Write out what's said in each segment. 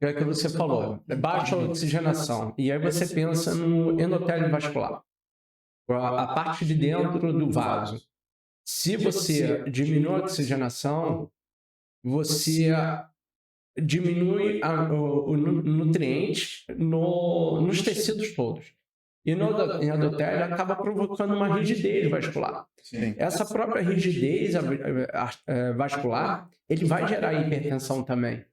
é o que você falou, baixa oxigenação. E aí você pensa no endotélio vascular, a parte de dentro do vaso. Se você diminui a oxigenação, você diminui o nutriente nos tecidos todos. E no endotélio acaba provocando uma rigidez vascular. Sim. Essa própria rigidez vascular, ele vai gerar hipertensão também.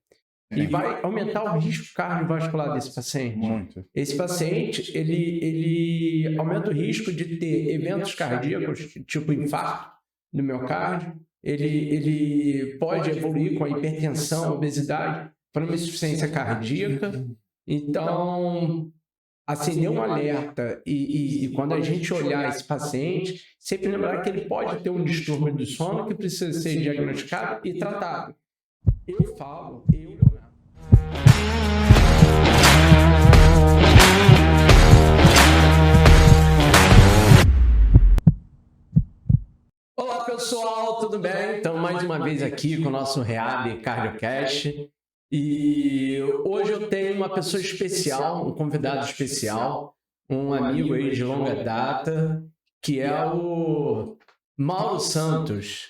E vai aumentar o risco cardiovascular desse paciente. Muito. Esse paciente, ele aumenta o risco de ter eventos cardíacos, tipo infarto do miocárdio. Ele pode evoluir com a hipertensão, obesidade, para uma insuficiência cardíaca. Então, acender um alerta e quando a gente olhar esse paciente, sempre lembrar que ele pode ter um distúrbio do sono que precisa ser diagnosticado e tratado. Eu falo, Olá pessoal, tudo bem? Então mais uma vez aqui com o nosso Reab CardioCast e hoje eu tenho uma pessoa especial, um convidado especial, um amigo aí de longa data, que é o Mauro Santos.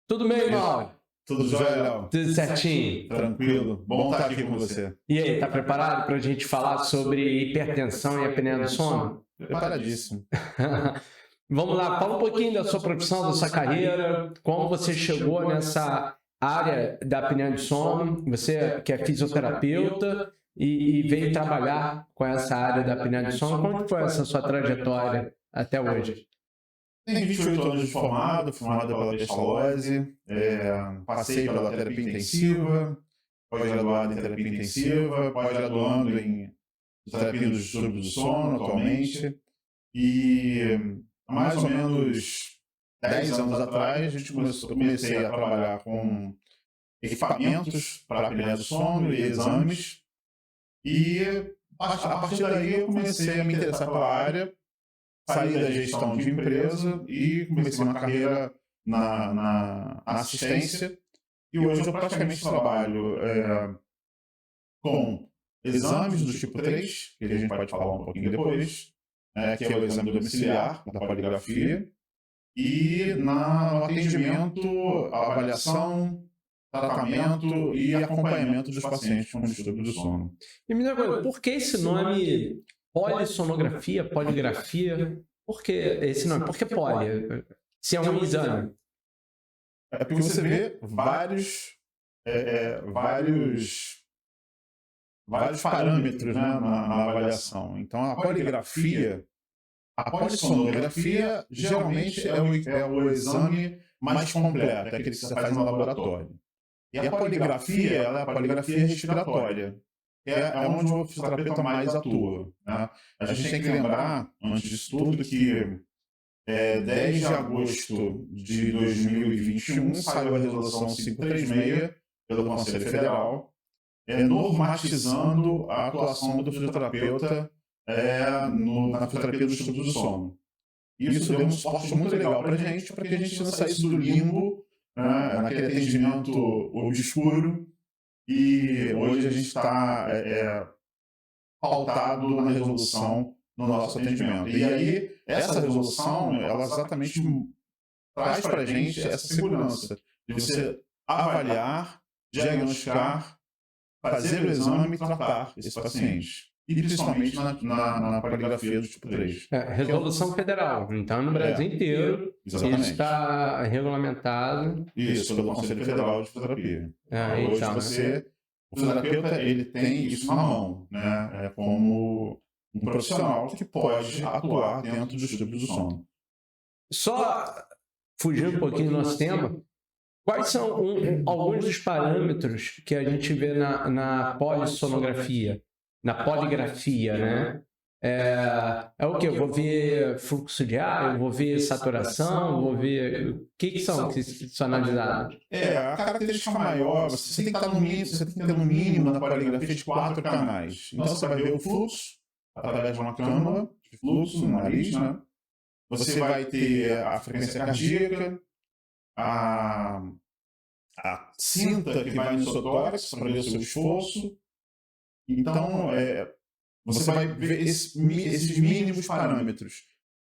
Tudo bem, Mauro? Tudo jóia, Léo? Tudo certinho? Tranquilo. Bom estar aqui com você. E aí, tá preparado para a gente falar sobre hipertensão e apneia do sono? Preparadíssimo. Vamos lá, fala um pouquinho da sua profissão, da sua carreira, como você chegou nessa área da apneia do sono, você que é fisioterapeuta e veio trabalhar com essa área da apneia do sono, como foi essa sua trajetória até hoje? Tenho 28 anos de formado pela Pestalozzi, passei pela terapia intensiva, pós-graduado em terapia intensiva, pós-graduando em terapia dos distúrbios do sono atualmente, e há mais ou menos 10 anos atrás eu comecei a trabalhar com equipamentos para apneia do sono e exames, e a partir daí eu comecei a me interessar pela área, saí da gestão de empresa e comecei uma carreira na assistência, e hoje eu praticamente trabalho com exames do tipo 3, que a gente pode falar um pouquinho depois, que é o exame domiciliar, da poligrafia, e no atendimento, avaliação, tratamento e acompanhamento dos pacientes com distúrbio do sono. E me diga, por que esse nome polissonografia, poligrafia? Por que esse nome? Por que poli? Se é um exame? É porque você vê vários parâmetros, né, na avaliação. Então, a polissonografia geralmente é o exame mais completo, é aquele que você faz no laboratório. E a poligrafia, ela é a poligrafia respiratória, que é onde o fisioterapeuta mais atua, né? A gente tem que lembrar, antes disso tudo, que 10 de agosto de 2021 saiu a resolução 536 pelo Conselho Federal, normatizando a atuação do fisioterapeuta na fisioterapia do distúrbio do sono. Isso deu um suporte muito legal para que a gente não saísse do limbo, naquele atendimento obscuro, e hoje a gente está pautado na resolução no nosso atendimento. E aí, essa resolução, ela exatamente traz para a gente essa segurança de você avaliar, diagnosticar, fazer o exame e tratar esse paciente. E principalmente na poligrafia do tipo 3. Resolução federal. Então, no Brasil inteiro, isso está regulamentado. Isso, pelo Conselho Federal de Fisioterapia. Hoje então, o fisioterapeuta, ele tem isso na mão, né? Como um profissional que pode atuar dentro do distúrbio do sono. Só fugindo um pouquinho do nosso tema, quais são alguns dos parâmetros que a gente vê na polissonografia? Na poligrafia, né? É o que? Eu vou ver fluxo de ar, eu vou ver saturação, eu vou ver... O que são que são analisados? A característica maior, você tem que ter no mínimo na poligrafia de 4 canais. Então você vai ver o fluxo através de uma cânula de fluxo no nariz, né? Você vai ter a frequência cardíaca, a cinta que vai no seu tórax para ver o seu esforço, Então, você vai ver esses mínimos parâmetros.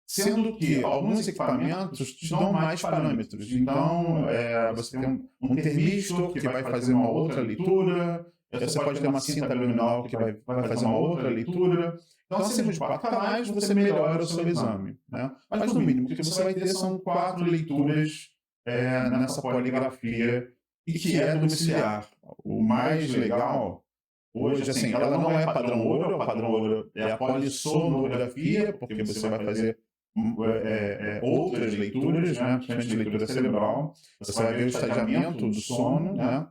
Sendo que alguns equipamentos te dão mais parâmetros. Então, você tem um termistor que vai fazer uma outra leitura, você pode ter uma cinta luminol que vai fazer uma outra leitura. Então, acima de 4 canais, você melhora o seu exame. Né? Mas, no mínimo, o que você vai ter são 4 leituras nessa poligrafia, e que é domiciliar. O mais legal, hoje, assim, ela não é padrão ouro, o padrão ouro é a polissonografia, porque você vai fazer outras leituras, né, principalmente leitura cerebral, você vai ver o estadiamento do sono, né?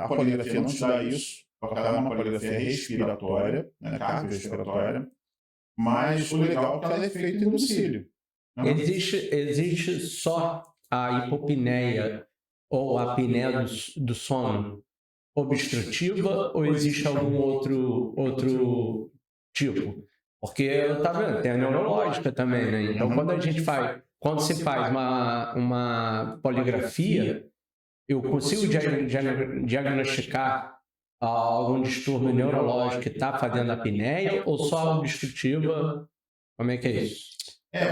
A poligrafia não te dá isso, porque ela é uma poligrafia respiratória, né, cardiorrespiratória, mas o legal é que ela é feita em domicílio. Né? Existe só a hipopneia ou a apneia do sono obstrutiva ou existe algum outro tipo? Porque, tá vendo, tem a neurológica também, né? Então, quando se faz uma poligrafia, eu consigo diagnosticar algum distúrbio neurológico que está fazendo a apneia ou só a obstrutiva? Como é que é isso?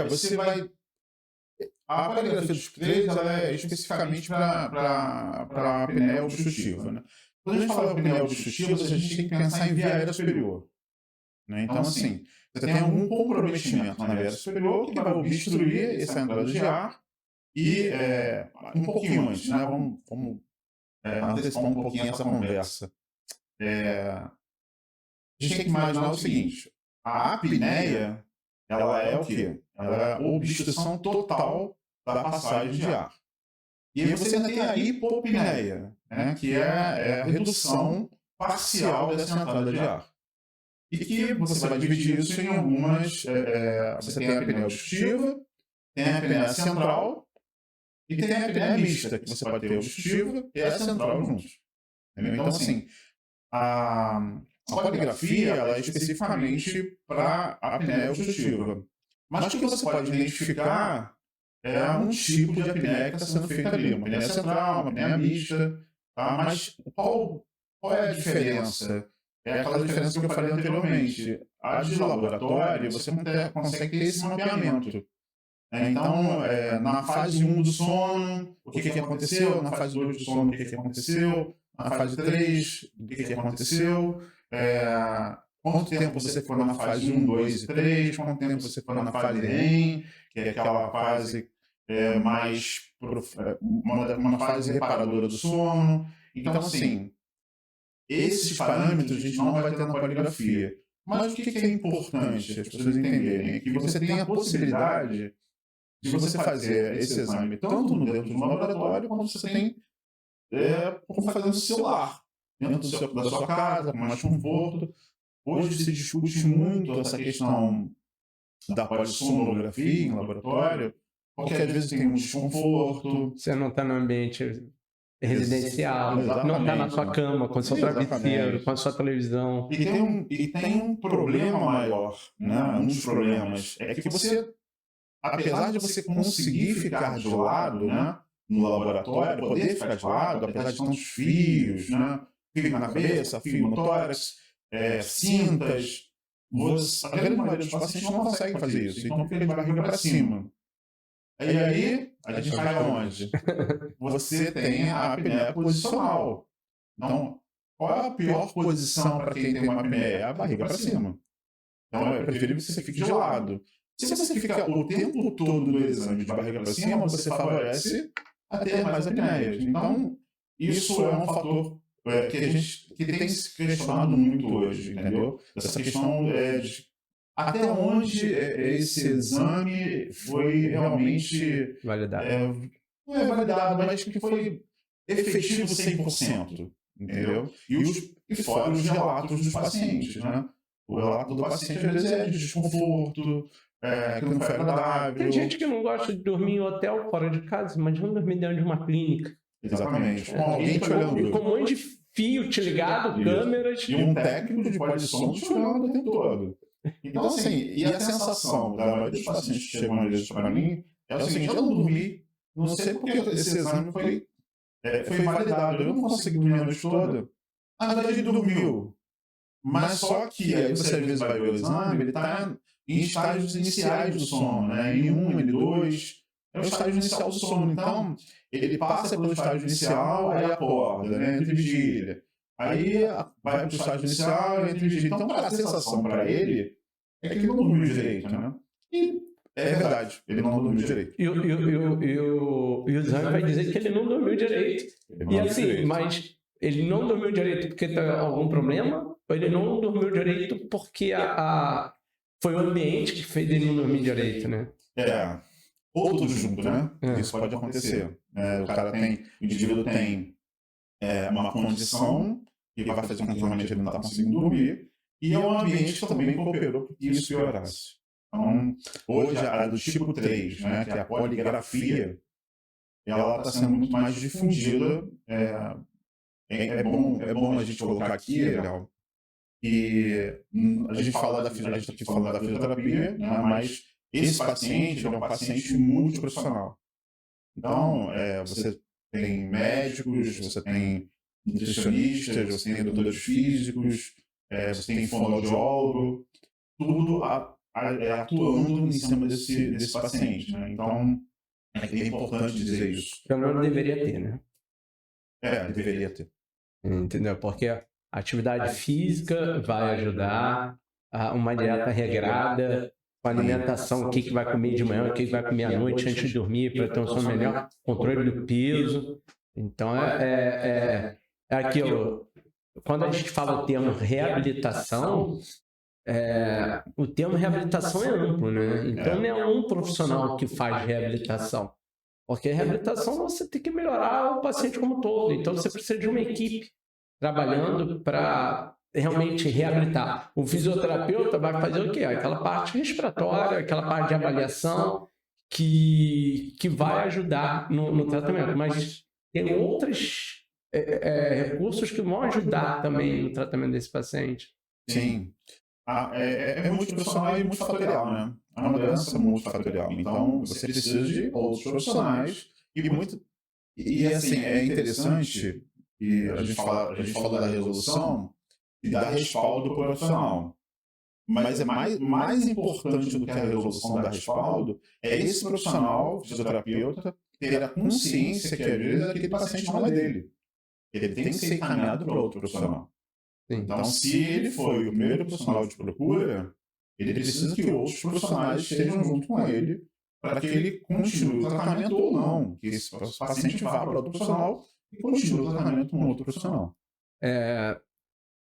Você vai... A poligrafia dos três ela é especificamente para a apneia obstrutiva, né? Quando a gente fala de apneia obstrutiva, a gente tem que pensar em via aérea superior. Né? Então, assim, você tem algum comprometimento na via aérea superior que vai obstruir essa entrada de ar e, um pouquinho antes, né? Vamos antecipar um pouquinho essa conversa. A gente tem que imaginar o seguinte, a apneia, ela é o quê? Ela é a obstrução total da passagem de ar. E aí você ainda tem a hipopneia, né? Que é a redução parcial dessa entrada de ar. E que você vai dividir isso em algumas... você tem a apneia obstrutiva, tem a apneia central e tem a apneia mista, que você pode ter a obstrutiva e a central juntos. Entendeu? Então, assim, a poligrafia ela é especificamente para a apneia obstrutiva. Mas o que você pode identificar é um tipo de apneia que está sendo feita ali, uma apneia central, uma apneia mista, tá? Mas qual é a diferença? É aquela diferença que eu falei anteriormente. A de laboratório, você consegue ter esse mapeamento. Então, na fase 1 do sono, o que aconteceu? Na fase 2 do sono, o que aconteceu? Na fase 3, o que aconteceu? Quanto tempo você ficou na fase 1, 2 e 3? Quanto tempo você ficou na fase REM, que é aquela fase mais... uma fase reparadora do sono. Então, assim... Esses parâmetros a gente não vai ter na poligrafia. Mas o que é importante as pessoas entenderem? É que você tem a possibilidade de você fazer esse exame tanto dentro de um laboratório, quanto você tem como fazer no celular, dentro da sua casa, com mais conforto. Hoje se discute muito essa questão da polissonografia em laboratório, porque às vezes tem um desconforto. Você não está no ambiente residencial, não está na sua cama, com seu travesseiro, com a sua televisão. E tem um problema maior, né? Um dos problemas é que você, apesar de você conseguir ficar de lado, né, no laboratório, poder ficar de lado, apesar de tantos fios, né, fio na cabeça, fio no tórax, cintas, a grande maioria dos pacientes não consegue fazer isso, então fica de barriga para cima. E aí, a gente vai aonde? Você tem a apneia posicional. Então, qual é a pior posição para quem tem uma apneia? É a barriga para cima. Então, é preferível que você fique de lado. Se você fica o tempo todo do exame de barriga para cima, você favorece a ter mais apneias. Então, isso é um fator que tem se questionado muito hoje, entendeu? Essa questão de até onde esse exame foi realmente validado. Não é validado, mas que foi efetivo 100%, entendeu? E fora os relatos dos pacientes, né? O relato do paciente às vezes é de desconforto, que não foi agradável. Tem gente que não gosta de dormir em hotel fora de casa, imagina dormir dentro de uma clínica. Exatamente. Com alguém te olhando. Com um monte de fio te ligado, câmeras. E um técnico de polissom te olhando o tempo todo. Então, assim, e a sensação da maioria dos pacientes que chegam às vezes para mim é o seguinte: eu não dormi, não sei porque esse exame foi validado, eu não consegui dormir a noite toda. Na verdade, ele dormiu, Mas só que aí você às vezes vai ver o exame, ele está em estágios iniciais do sono, né? N1, N2, é o estágio inicial do sono. Então, ele passa pelo estágio inicial, aí acorda, né? Entre vigília. Aí vai para o estágio inicial e entre vigília. Então, a sensação para ele é que ele não dormiu direito, né? E é verdade, ele não dormiu direito. E o exame vai dizer que ele não dormiu direito. E assim, mas ele não dormiu direito porque tem algum problema? Ou ele não dormiu direito porque foi o ambiente que fez ele não dormir direito, né? Ou tudo junto, né? Isso pode acontecer. O indivíduo tem uma condição que vai fazer com que realmente ele não está conseguindo dormir, e é um ambiente que também cooperou para que isso piorasse. Então, hoje, a do tipo 3, né, que é a poligrafia, ela está sendo muito mais difundida. É bom a gente colocar aqui, legal, e a gente fala a gente está aqui falando da fisioterapia, né, mas esse paciente é um paciente multiprofissional. Então, você tem médicos, você tem nutricionistas, você tem edutores físicos, você tem fonoaudiólogo, tudo atuando em cima desse paciente, né? Então, é importante dizer isso. Pelo menos deveria ter, né? Deveria ter. Entendeu? Porque a atividade física vai ajudar, uma dieta regrada, com alimentação, o que vai comer de manhã, o que vai comer à noite antes de dormir, para ter um sono melhor, controle do peso. Então, é aquilo. Quando a gente fala o termo reabilitação, o termo reabilitação é amplo, né? Então, não é um profissional que faz reabilitação. Porque reabilitação você tem que melhorar o paciente como um todo. Então, você precisa de uma equipe trabalhando para realmente reabilitar. O fisioterapeuta vai fazer o quê? Aquela parte respiratória, aquela parte de avaliação que vai ajudar no tratamento. Mas tem outros recursos que vão ajudar também no tratamento desse paciente. Sim. É multiprofissional e multifatorial, né? É uma doença multifatorial. Então, você precisa de outros profissionais e assim, é interessante, e a gente fala da resolução e da respaldo profissional. Mas é mais importante do que a resolução da respaldo é esse profissional, fisioterapeuta, ter a consciência que, às vezes, aquele paciente não é dele. Ele tem que ser encaminhado para outro profissional. Então, se ele foi o primeiro profissional de procura, ele precisa que outros profissionais estejam junto com ele para que ele continue o tratamento ou não. Que esse paciente vá para outro profissional e continue o tratamento com outro profissional.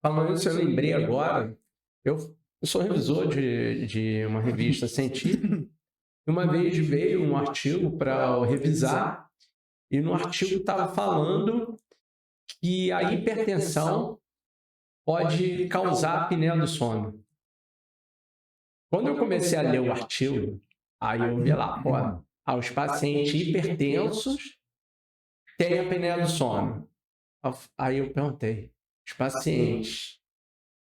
Falando isso, eu lembrei agora, eu sou revisor de uma revista científica. Uma vez veio um artigo para eu revisar e no artigo estava falando que a hipertensão pode causar apneia do sono. Quando eu comecei a ler o artigo, aí eu vi lá, os pacientes hipertensos têm apneia do sono. Aí eu perguntei, os pacientes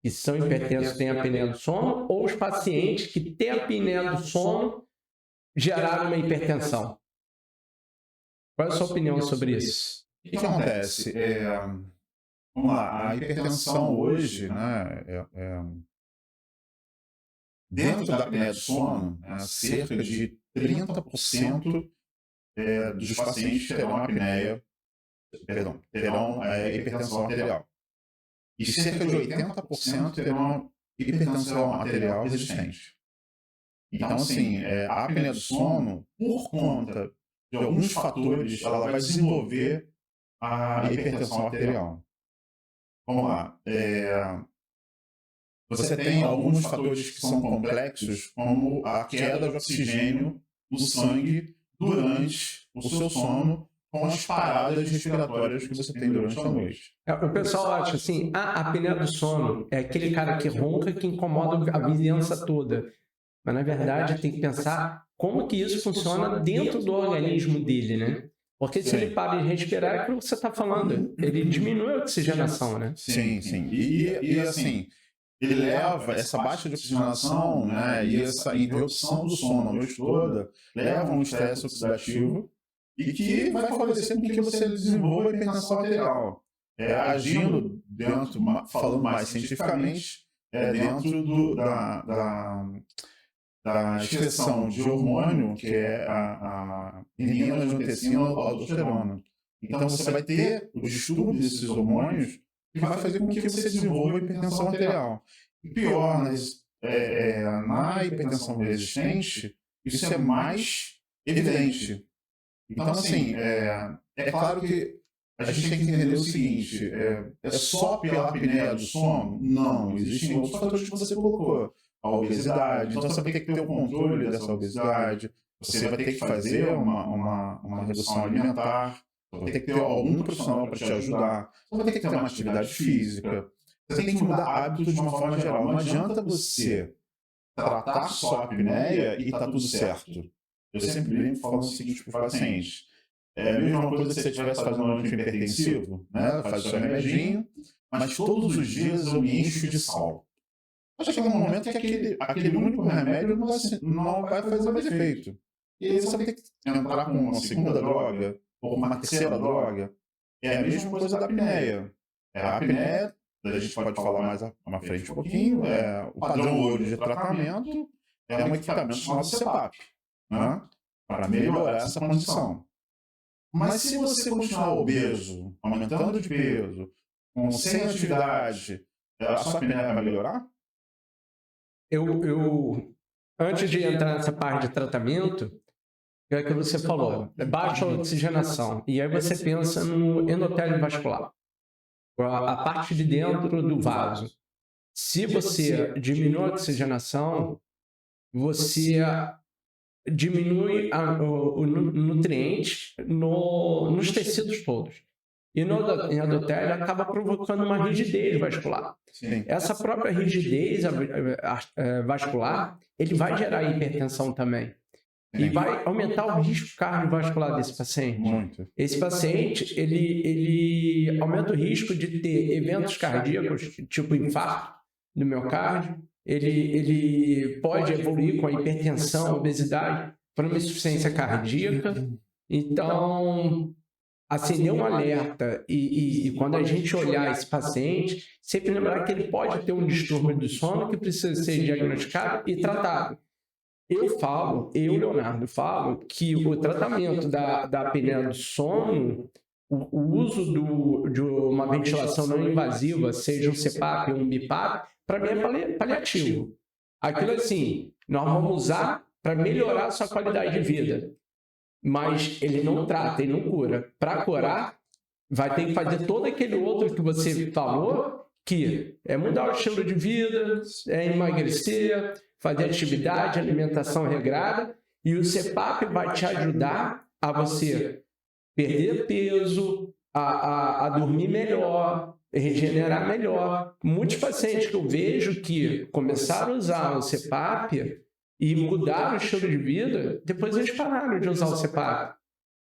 que são hipertensos têm apneia do sono ou os pacientes que têm apneia do sono geraram uma hipertensão? Qual é a sua opinião sobre isso? O que acontece? Vamos lá, a hipertensão hoje, né, dentro da apneia do sono, cerca de 30% dos pacientes terão hipertensão arterial. E cerca de 80% terão hipertensão arterial resistente. Então, assim, a apneia do sono, por conta de alguns fatores, ela vai desenvolver a hipertensão arterial. Vamos lá. Você tem alguns fatores que são complexos, como a queda de oxigênio no sangue durante o seu sono, com as paradas respiratórias que você tem durante a noite. O pessoal acha assim, a apneia do sono é aquele cara que ronca que incomoda a vizinhança toda. Mas, na verdade, tem que pensar como que isso funciona dentro do organismo dele, né? Porque se ele para de respirar, é o que você está falando. Ele diminui a oxigenação, né? Sim. E assim, ele leva essa baixa de oxigenação, né, e essa interrupção do sono a noite toda, leva a um estresse oxidativo e que vai favorecer com que você desenvolva a hipertensão arterial. Agindo falando mais cientificamente, dentro da excreção de hormônio, que é a inina, angiotensina ou aldosterona. Então, você vai ter o distúrbio desses hormônios que vai fazer com que você desenvolva hipertensão arterial. E pior, na hipertensão resistente, isso é mais evidente. Então, assim, é claro que a gente tem que entender o seguinte, é só pela apneia do sono? Não, existem outros fatores que você colocou. A obesidade, então você vai ter que ter o controle dessa obesidade, você vai ter que fazer uma redução alimentar, você vai ter que ter algum profissional para te ajudar, você vai ter que ter uma atividade física, você tem que mudar hábitos de uma forma geral. Não adianta você tratar só a apneia e tá tudo certo. Eu sempre brinco falando o seguinte para os pacientes, é a mesma coisa que se você estivesse fazendo um antihipertensivo, né? Faz o seu remedinho, mas todos os dias eu me encho de sal. Mas chega um momento que aquele único remédio não vai fazer mais efeito. E aí você vai ter que entrar com uma segunda droga, ou uma terceira droga. É a mesma coisa da apneia. A apneia, a gente pode falar mais à frente um pouquinho, o padrão ouro de tratamento é um equipamento chamado CPAP, né? Para melhorar essa condição. Mas se você continuar obeso, aumentando de peso, sem atividade, a sua apneia vai melhorar? Antes de entrar nessa parte de tratamento, é o que você falou, baixa oxigenação. E aí você pensa no endotélio vascular, a parte de dentro do vaso. Se você diminui a oxigenação, você diminui o nutriente nos tecidos todos. E no endotélio acaba provocando uma rigidez vascular. Sim. Essa própria rigidez vascular, ele vai gerar hipertensão também. E vai aumentar o risco cardiovascular desse paciente. Muito. Esse paciente, ele aumenta o risco de ter eventos cardíacos, tipo infarto do miocárdio. Ele pode evoluir com a hipertensão, obesidade, para uma insuficiência cardíaca. Então, acender um alerta e quando a gente olhar esse paciente, sempre lembrar que ele pode ter um distúrbio do sono que precisa ser diagnosticado e tratado. Leonardo, falo que o tratamento da apneia do sono, o uso de uma ventilação não invasiva, seja um CPAP ou um BiPAP, para mim é paliativo. Aquilo assim, nós vamos usar para melhorar a sua qualidade de vida. Mas ele não trata, ele não cura. Para curar, vai ter que fazer todo aquele outro que você falou, que é mudar o estilo de vida, é emagrecer, fazer atividade, alimentação regrada, e o CPAP vai te ajudar a você perder peso, a dormir melhor, regenerar melhor. Muitos pacientes que eu vejo que começaram a usar o CPAP e mudaram o estilo de vida, depois eles pararam de usar o CPAP.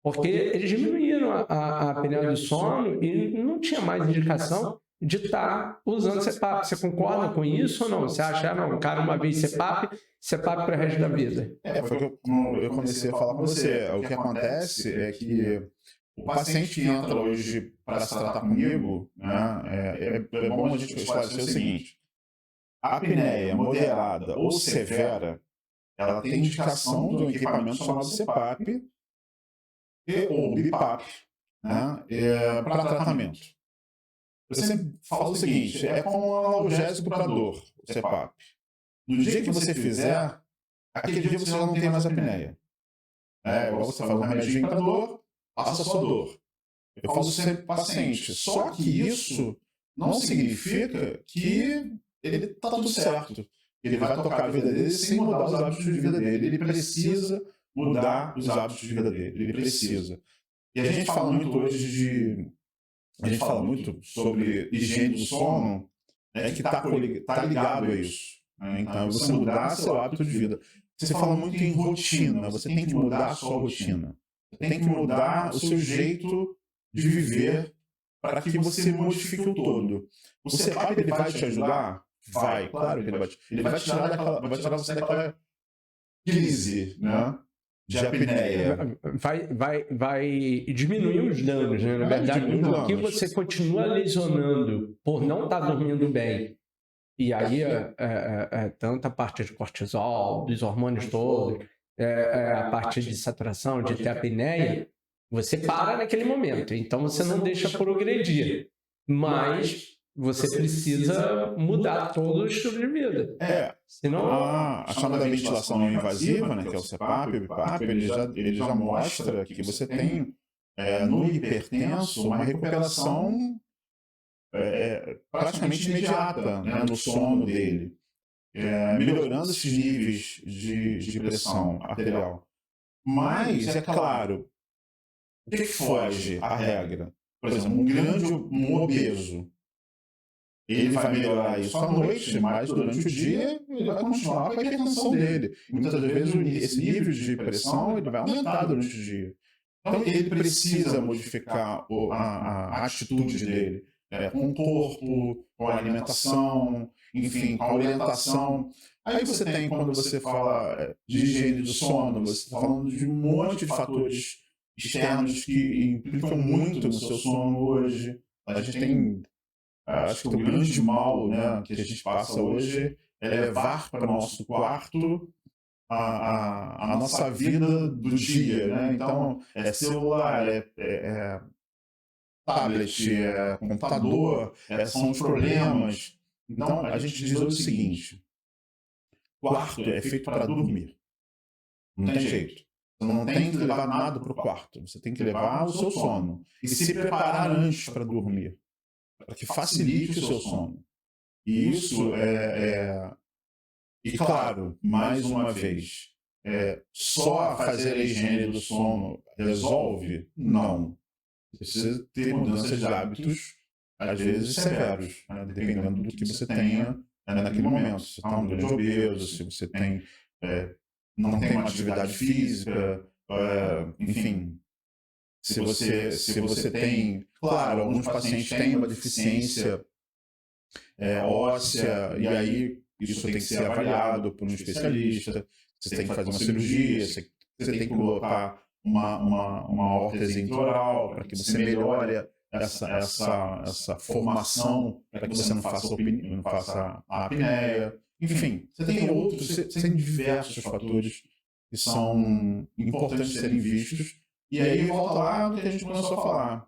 Porque eles diminuíram a apneia do sono e não tinha mais indicação de estar usando CPAP. Você concorda com isso ou não? Você acha, não, cara, uma vez CPAP para o resto da vida? Foi o que eu comecei a falar com você. O que acontece é que o paciente que entra hoje para se tratar comigo, né, é bom a gente esclarecer o seguinte. A apneia moderada ou severa, ela tem indicação de um equipamento chamado CPAP ou BiPAP, né, para tratamento. Eu sempre falo o seguinte, é como um analgésico para dor, o CPAP. No dia que você fizer, aquele dia você já não tem mais apneia. Igual você faz um remedinho para dor, passa a sua dor. Eu falo sempre para o paciente, só que isso não significa que ele está tudo certo. Ele vai tocar a vida dele sem mudar os hábitos de vida dele. Ele precisa mudar os hábitos de vida dele. Ele precisa. E a gente fala muito hoje a gente fala muito sobre higiene do sono, que está ligado a isso. Né? Então, você mudar seu hábito de vida. Você fala muito em rotina. Você tem que mudar a sua rotina. Você tem que mudar o seu jeito de viver para que você modifique o todo. O CPAP, ele vai te ajudar? Vai, claro que ele vai tirar você daquela crise, né, de apneia. Vai diminuir os danos, né? Na verdade, porque você continua lesionando por não estar dormindo bem e aí tanto a parte de cortisol, dos hormônios todos, a parte de saturação, de ter apneia, você para naquele momento. Então você não deixa progredir, mas você precisa mudar todo o estilo de vida. Senão... A chamada ventilação não invasiva, né, que é o CPAP, o BIPAP, ele já mostra que você tem no hipertenso uma recuperação praticamente imediata, né, no sono dele, melhorando esses níveis de pressão arterial. Mas, é claro, o que foge à regra? Por exemplo, um obeso, ele vai melhorar isso à noite, mas durante o dia ele vai continuar com a hipertensão dele. Muitas vezes esse nível de pressão ele vai aumentar durante o dia. Então ele precisa modificar a atitude dele, com o corpo, com a alimentação, enfim, com a orientação. Aí você tem, quando você fala de higiene do sono, você está falando de um monte de fatores externos que implicam muito no seu sono hoje. A gente tem... acho que o grande mal, né, que a gente passa hoje é levar para o nosso quarto a nossa vida do dia, né? Então, celular, tablet, computador, são os problemas. Então, a gente diz hoje o seguinte: quarto é feito para dormir. Não tem jeito. Você não tem que levar nada para o quarto. Você tem que levar o seu sono. E se preparar antes para dormir, para que facilite o seu sono. E isso E claro, mais uma vez, só fazer a higiene do sono resolve? Não. Precisa ter mudanças de hábitos, às vezes severos, né, dependendo do que você tenha naquele momento. Se você está um grande obeso, se você não tem uma atividade física, enfim... Se você tem, claro, alguns pacientes têm uma deficiência óssea, e aí isso tem que ser avaliado por um especialista, você tem que fazer uma cirurgia, você tem que colocar uma órtese intraoral para que você melhore essa formação, para que você não faça a apneia. Enfim, você tem diversos fatores que são importantes de serem vistos. E aí volta lá no que a gente começou a falar.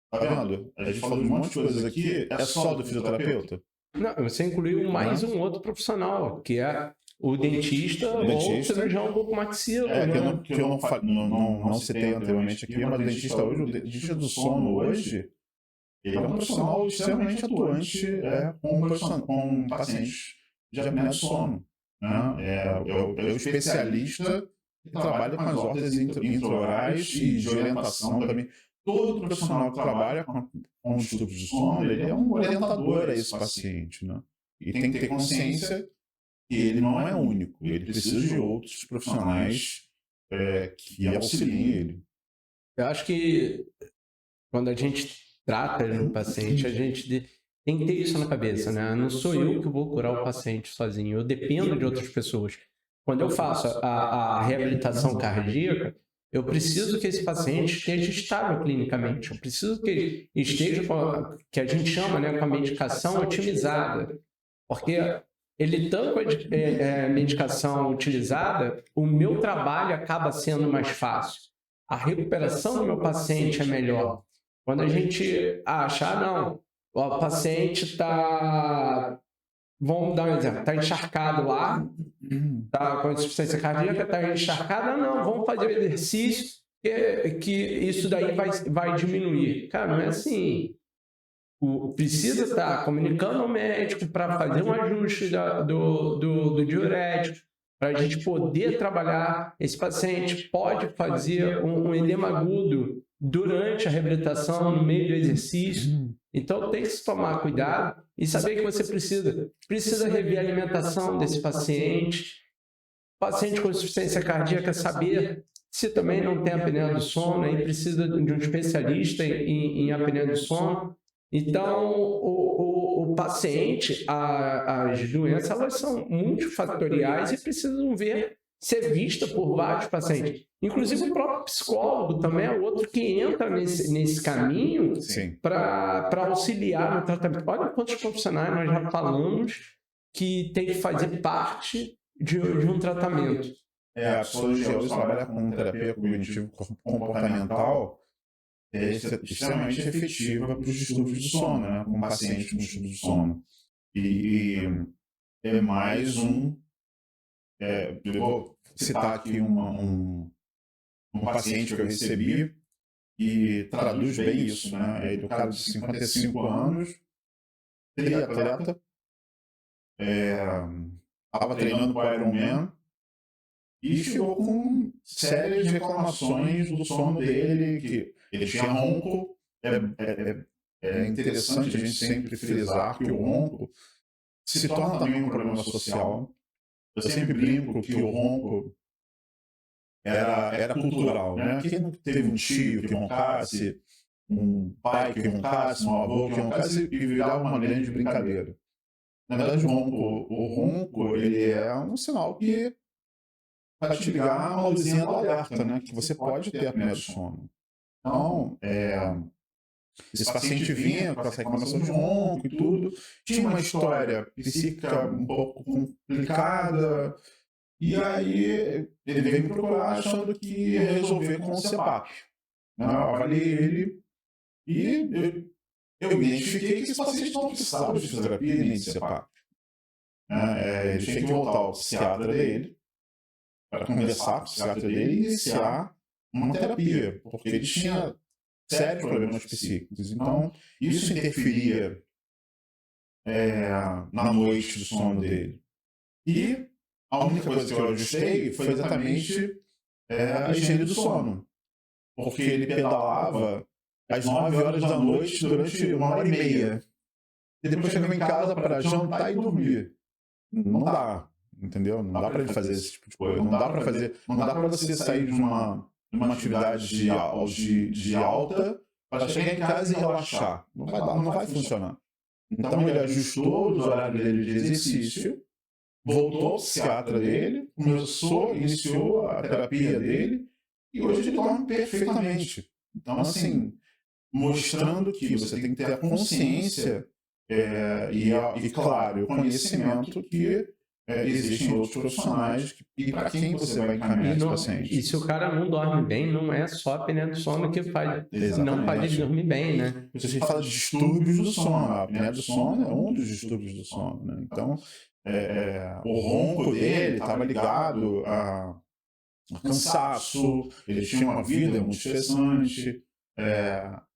Tá vendo? A gente falou de um monte de coisas aqui, é só do fisioterapeuta? Não, você incluiu mais um outro profissional, que é o dentista ou o cirurgião bucomaxilo. Que eu não citei anteriormente aqui, mas o dentista hoje, o dentista do sono hoje, ele é um profissional extremamente atuante com pacientes de apneia do sono. Né? É o especialista que trabalha com as órteses intraorais e de orientação também. Todo profissional que trabalha com distúrbios de sono, ele é um orientador a esse paciente, né? E tem que ter consciência que ele não é único, ele precisa de outros profissionais que auxiliem ele. Eu acho que quando a gente trata de um paciente, a gente tem que ter isso na cabeça, né? Não sou eu que vou curar o paciente sozinho, eu dependo de outras pessoas. Quando eu faço a reabilitação cardíaca, eu preciso que esse paciente esteja estável clinicamente. Eu preciso que ele esteja, que a gente chama, né, com a medicação otimizada. Porque ele estando com a medicação utilizada, o meu trabalho acaba sendo mais fácil. A recuperação do meu paciente é melhor. Quando a gente acha, não, o paciente está... Vamos dar um exemplo, está encharcado lá, está com insuficiência cardíaca, está encharcado, não, vamos fazer o exercício que isso daí vai diminuir. Cara, não é assim. Precisa estar comunicando ao médico para fazer um ajuste do diurético, para a gente poder trabalhar. Esse paciente pode fazer um edema agudo durante a reabilitação, no meio do exercício. Então tem que se tomar cuidado e saber que você precisa rever a alimentação desse paciente. Paciente com insuficiência cardíaca, saber se também não tem apneia do sono, aí precisa de um especialista em apneia do sono. Então, o paciente, as doenças, elas são multifatoriais e precisam ser vista por vários pacientes. Inclusive o próprio psicólogo também é outro que entra nesse caminho para auxiliar no tratamento. Olha quantos profissionais nós já falamos que tem que fazer parte de um tratamento. A psicologia hoje trabalha com terapia cognitivo-comportamental extremamente efetiva para os distúrbios do sono, né? Com pacientes com distúrbios do sono. E é mais eu vou citar aqui um paciente que eu recebi e traduz bem isso, né? Ele é um cara de 55 anos, triatleta, estava treinando para o Ironman e chegou com sérias reclamações do sono dele, que ele tinha ronco. É interessante a gente sempre frisar que o ronco se torna também um problema social. Eu sempre brinco que o ronco era cultural, né? Quem não teve um tio que roncasse, um pai que roncasse, um avô que roncasse, e virava uma grande brincadeira. Na verdade, o ronco ele é um sinal que vai te ligar uma luzinha do alerta, né? Que você pode ter apneia do sono. Então, esse paciente vinha com essa reclamação de ronco e tudo, tinha uma história psíquica um pouco complicada, e aí ele veio me procurar achando que ia resolver com o CPAP. Eu avaliei ele e eu identifiquei que esse paciente não precisava de fisioterapia nem de CPAP. Ele tinha que voltar ao psiquiatra dele para conversar com o psiquiatra dele e iniciar uma terapia, porque ele tinha sérios problemas psíquicos. Então, isso interferia na noite do sono dele. E a única coisa que eu ajustei foi exatamente a higiene do sono. Porque ele pedalava às 9 horas da noite durante 1h30. E depois chegava em casa para jantar e dormir. Não dá, entendeu? Não dá para ele fazer esse tipo de coisa. Não dá para você sair de uma atividade de alta para chegar em casa e relaxar. Não vai funcionar. Então ele ajustou os horários dele de exercício, voltou ao psiquiatra dele, iniciou a terapia dele e hoje ele dorme perfeitamente. Então, assim, mostrando que você tem que ter a consciência e claro, o conhecimento que existem outros profissionais e para quem você vai encaminhar esse paciente. E se o cara não dorme bem, não é só a apneia do sono que não faz ele dormir bem, né? A gente fala de distúrbios do sono. A apneia do sono é um dos distúrbios do sono, né? Então, o ronco dele estava ligado a cansaço, ele tinha uma vida muito estressante.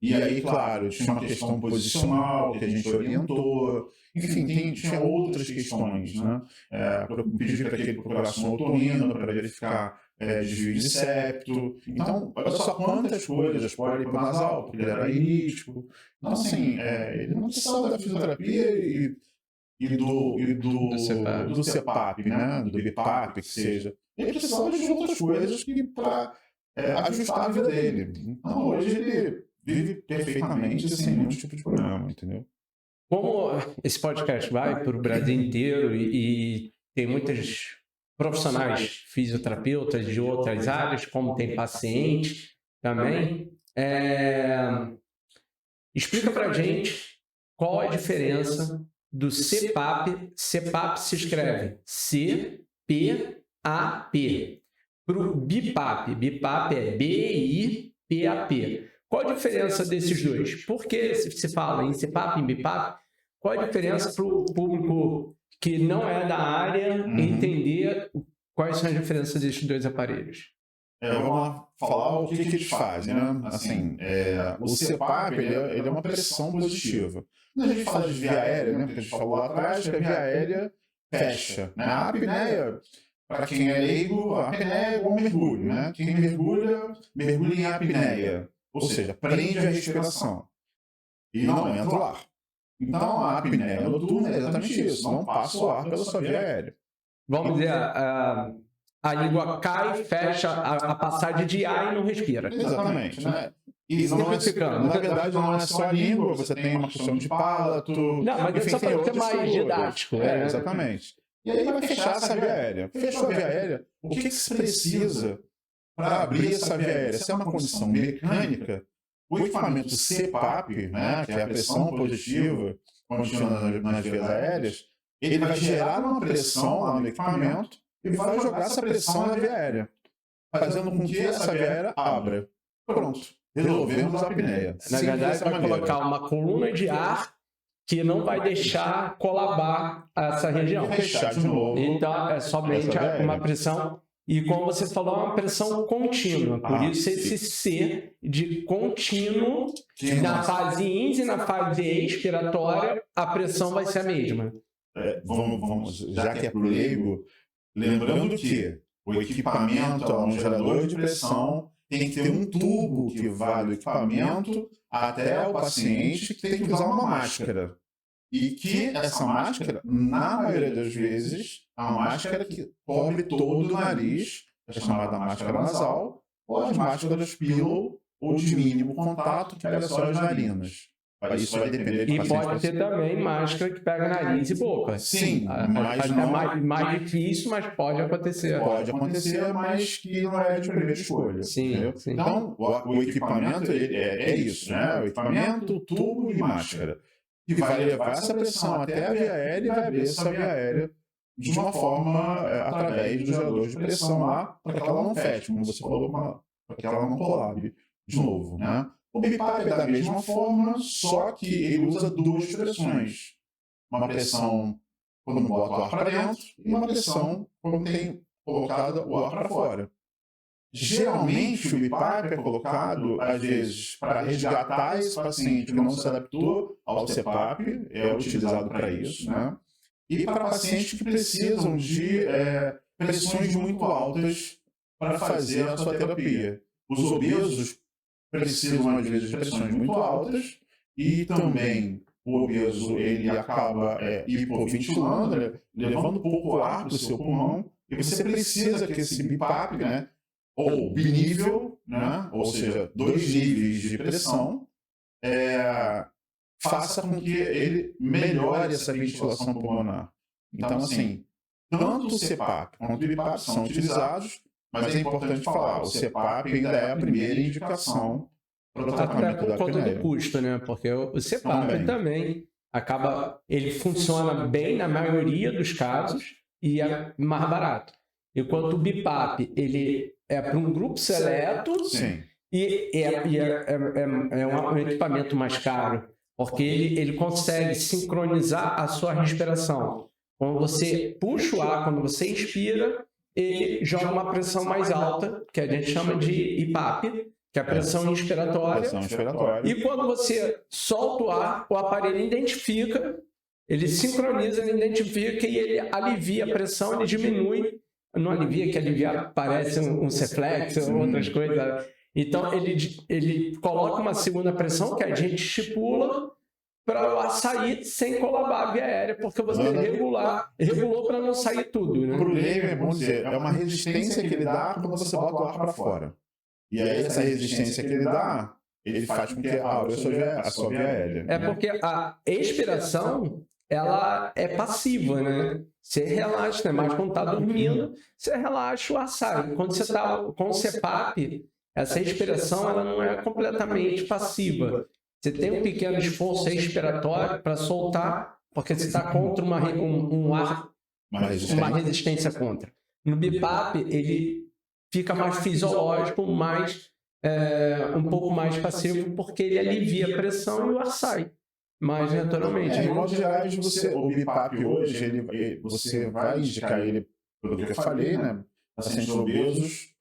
E aí, claro, tinha uma questão posicional que a gente orientou, enfim, tinha outras questões, né? Pedi para que ele procurasse um otorrino para verificar desvio de septo. Então, olha só quantas coisas, pólipo-nasal, porque ele era irítico. Então, assim, ele não precisava da fisioterapia e do CPAP, né? Do BIPAP, que seja. Ele precisava de outras coisas para ajustar a vida dele. Então, hoje ele vive perfeitamente sem nenhum tipo de problema, entendeu? Como esse podcast vai para o Brasil inteiro e tem muitos profissionais fisioterapeutas de outras áreas, como tem pacientes também, explica para a gente qual a diferença do CPAP. CPAP se escreve C-P-A-P. Para o BIPAP. BIPAP é B-I-P-A-P. Qual a diferença desses dois? Por que se fala em CPAP e em BIPAP? Qual a diferença para o público que não é da área entender quais são as diferenças desses dois aparelhos? Vamos lá falar o que eles fazem, né? Assim, o CPAP ele é uma pressão positiva. Quando a gente fala de via aérea, né? Porque a gente falou lá atrás que a via aérea fecha, né? A apneia, para quem é leigo, a apneia é igual um mergulho, né? Quem mergulha em apneia, ou seja, prende a respiração e não entra o ar. Então, a apneia noturna é exatamente isso, não passa o ar pela sua via aérea. Vamos dizer, a língua cai, fecha a passagem de ar e não respira. Exatamente, né? E na verdade não é só a língua, você tem uma questão de palato. Não, mas enfim, só para ser mais didático. Exatamente. E aí vai fechar essa via aérea. Fechou a via aérea, o que se precisa para abrir essa via aérea? Se é uma condição mecânica, o equipamento CPAP, né, que é a pressão positiva contínua nas vias aéreas, ele vai gerar uma pressão lá no equipamento e vai jogar essa pressão na via aérea, fazendo com que essa via aérea abra. Pronto, resolvemos a apneia. Na verdade, vai colocar uma coluna de ar que não vai deixar colabar essa região. Fechar de novo. Então, é somente uma pressão. E como você falou, é uma pressão contínua. Por isso, esse C de contínuo, na fase ins e na fase expiratória, a pressão vai ser a mesma. Vamos, já que é para o leigo, lembrando que o equipamento é um gerador de pressão, tem que ter um tubo que vai do equipamento até o paciente, que tem que usar uma máscara. E que essa máscara, na maioria das vezes, é uma máscara que cobre todo o nariz, é chamada máscara nasal, ou as máscaras pillow, ou de mínimo contato, que pega só as narinas. Isso vai depender de paciente. E pode ter também máscara que pega nariz e boca. Sim, mas não... É mais difícil, mas pode acontecer. Pode acontecer, mas que não é de primeira escolha. Sim, sim. Então, o equipamento é isso, né? O equipamento, tubo e máscara, que vai levar essa pressão até a via aérea e vai abrir essa via aérea de uma forma através do gerador de pressão lá, para que ela não feche, como você falou, para que ela não colabe de novo, né? O BiPAP é da mesma forma, só que ele usa duas pressões. Uma pressão quando bota o ar para dentro e uma pressão quando tem colocado o ar para fora. Geralmente o BiPAP é colocado, às vezes, para resgatar esse paciente que não se adaptou ao CPAP, é utilizado para isso, né? E para pacientes que precisam de pressões muito altas para fazer a sua terapia. Os obesos precisam, às vezes, de pressões muito altas e também o obeso ele acaba hipoventilando, levando pouco ar para o seu pulmão, e você precisa que esse BiPAP, né, ou binível, né, ou seja, 2 níveis de pressão, faça com que ele melhore essa ventilação pulmonar. Então, assim, tanto o CPAP quanto o BiPAP são utilizados, mas é importante falar, o CPAP ainda é a primeira indicação para o tratamento da apneia. Até por conta do custo, né? Porque o CPAP também acaba, ele funciona bem na maioria dos casos e é mais barato. Enquanto o BiPAP, ele é para um grupo seleto. Sim. E é um equipamento mais caro, porque ele consegue sincronizar a sua respiração. Quando você puxa o ar, quando você inspira, ele joga uma pressão mais alta, que a gente chama de IPAP, que é a pressão inspiratória. E quando você solta o ar, o aparelho identifica, ele sincroniza, ele identifica e ele alivia a pressão, ele diminui. Não alivia, que aliviar parece um Ceflex ou outras coisas. Então, ele coloca uma segunda pressão que a gente estipula para o ar sair sem colabar a via aérea, porque você regulou para não sair tudo. Né? Para o leigo, é bom dizer, é uma resistência que ele dá quando você bota o ar para fora. E aí, essa resistência que ele dá, ele faz com que abra a sua via aérea. É porque a expiração, ela é passiva, né? Você relaxa, né? Mas quando está dormindo, você relaxa, o ar sai. Quando você está com o CPAP, essa expiração ela não é completamente passiva. Você tem um pequeno esforço respiratório para soltar, porque você está contra uma resistência contra. No BiPAP, ele fica mais fisiológico, um pouco mais passivo, porque ele alivia a pressão e o ar sai. Mas naturalmente. De modo geral, o BiPAP hoje, você vai indicar ele, pelo que eu falei, né? Pacientes obesos,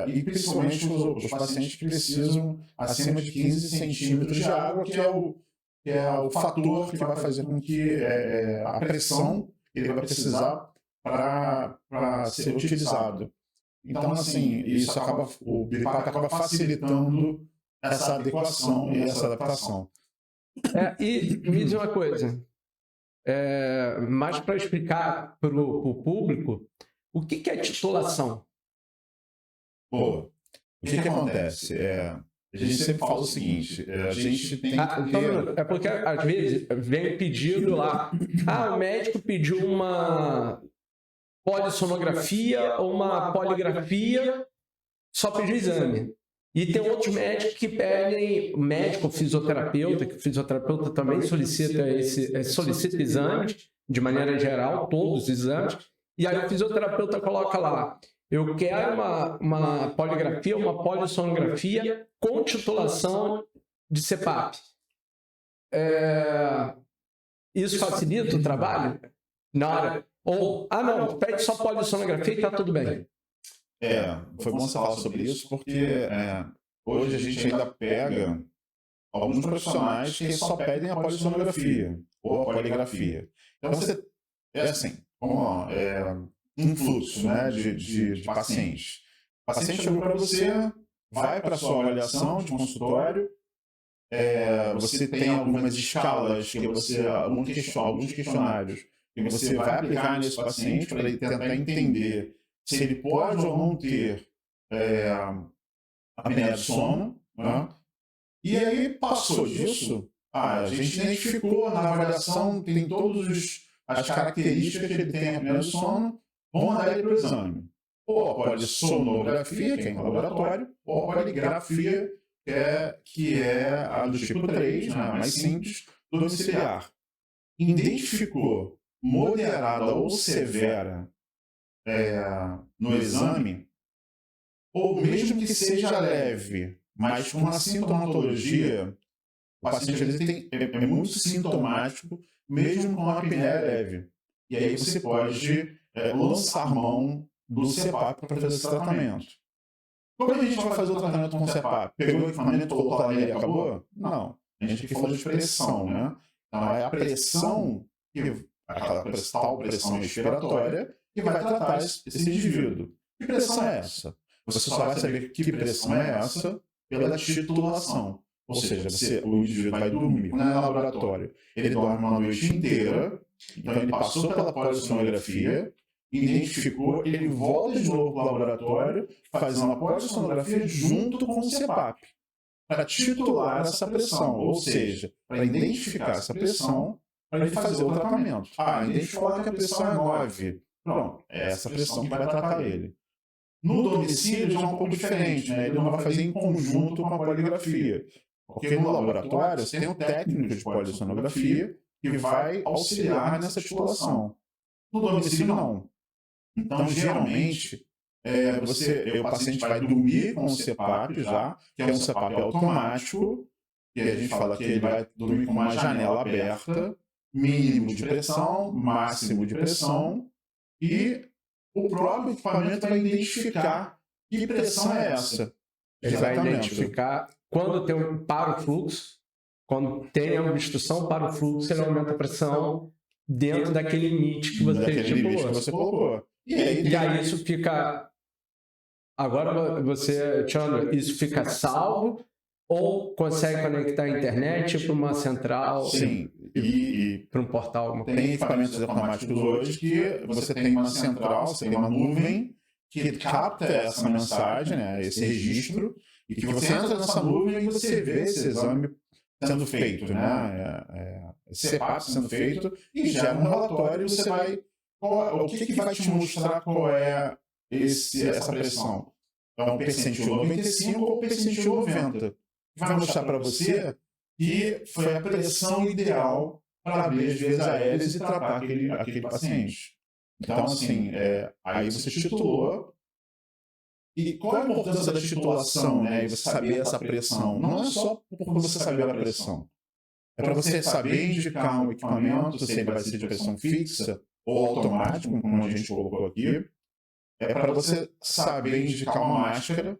e principalmente os pacientes que precisam acima de 15 centímetros de água, que é o fator que vai fazer com que a pressão ele vai precisar para ser utilizado. Então, assim, o BiPAP acaba facilitando essa adequação e essa adaptação. E me diz uma coisa, mais para explicar para o público, o que é titulação? Pô, o que acontece? A gente sempre fala o seguinte, a gente tem que ter... É porque, às vezes, vem pedido lá, o médico pediu uma polissonografia ou uma poligrafia, só pediu exame. E tem outros médicos que pedem, médico, fisioterapeuta, que o fisioterapeuta também solicita exames, de maneira geral, todos os exames, e aí o fisioterapeuta coloca lá, eu quero uma poligrafia, uma polissonografia com titulação de CPAP. Isso facilita o trabalho? Na hora. Ou, não, pede só polissonografia e tá tudo bem. Foi bom você falar sobre isso, porque hoje a gente ainda pega alguns profissionais que só pedem a polissonografia ou a poligrafia. Então, você, assim, um fluxo, né, de pacientes. O paciente chegou para você, vai para a sua avaliação de consultório, você tem algumas escalas, alguns questionários, que você vai aplicar nesse paciente para ele tentar entender se ele pode ou não ter apneia do sono, né? E aí passou disso, a gente identificou na avaliação, tem todas as características que ele tem a apneia do sono, vamos mandar ele para o exame. Ou a polissonografia, que é em laboratório, ou a poligrafia, que é a do tipo 3, né, mais simples, domiciliar. Identificou moderada ou severa no exame, ou mesmo que seja leve, mas com uma sintomatologia, o paciente é muito sintomático, mesmo com a apneia leve. E aí você pode lançar mão do CPAP para fazer esse tratamento. Como a gente vai fazer o tratamento com o CPAP? Pegou o equipamento, colocou lá nele e acabou? Não. A gente aqui falou de pressão, né? Então é a pressão, aquela tal pressão respiratória, que vai tratar esse indivíduo. Que pressão é essa? Você só vai saber que pressão é essa pela titulação. Ou seja, o indivíduo vai dormir no laboratório. Ele dorme uma noite inteira, então ele passou pela polissonografia, identificou, ele volta de novo para o laboratório, faz uma polissonografia junto com o CPAP, para titular essa pressão, ou seja, para identificar essa pressão, para ele fazer o tratamento. Identificou que a pressão é 9. Pronto, é essa pressão que vai tratar ele. No domicílio já é um pouco diferente, né? Ele não vai fazer em conjunto com a poligrafia, porque no laboratório você tem um técnico de polissonografia que vai auxiliar nessa titulação. No domicílio não. Então, geralmente, o paciente vai dormir com o CPAP já, que é um CPAP automático, que a gente fala que ele vai dormir com uma janela aberta, mínimo de pressão, máximo de pressão, e o próprio equipamento vai identificar que pressão é essa. Ele vai identificar quando tem para o fluxo, quando tem a obstrução para o fluxo, ele aumenta a pressão dentro daquele limite que você colocou. E aí isso fica... Agora Chandra, isso fica salvo ou consegue conectar a internet para uma central? Sim, e para um portal? Tem equipamentos automáticos hoje que você tem uma central, você tem uma nuvem que capta essa mensagem, né, esse registro, e que você entra nessa nuvem e você vê esse exame sendo feito, né, esse CPAP sendo feito, e gera um relatório e você vai... o que vai te mostrar qual é essa pressão? É um percentil 95 ou percentil 90. Vai mostrar para você que foi a pressão ideal para abrir as vias aéreas e tratar aquele paciente. Então, assim, aí você titulou. E qual é a importância da titulação, né? E você saber essa pressão? Não é só por você saber a pressão. É para você saber indicar um equipamento, se ele vai ser de pressão fixa ou automático, como a gente colocou aqui. É para você saber indicar uma máscara.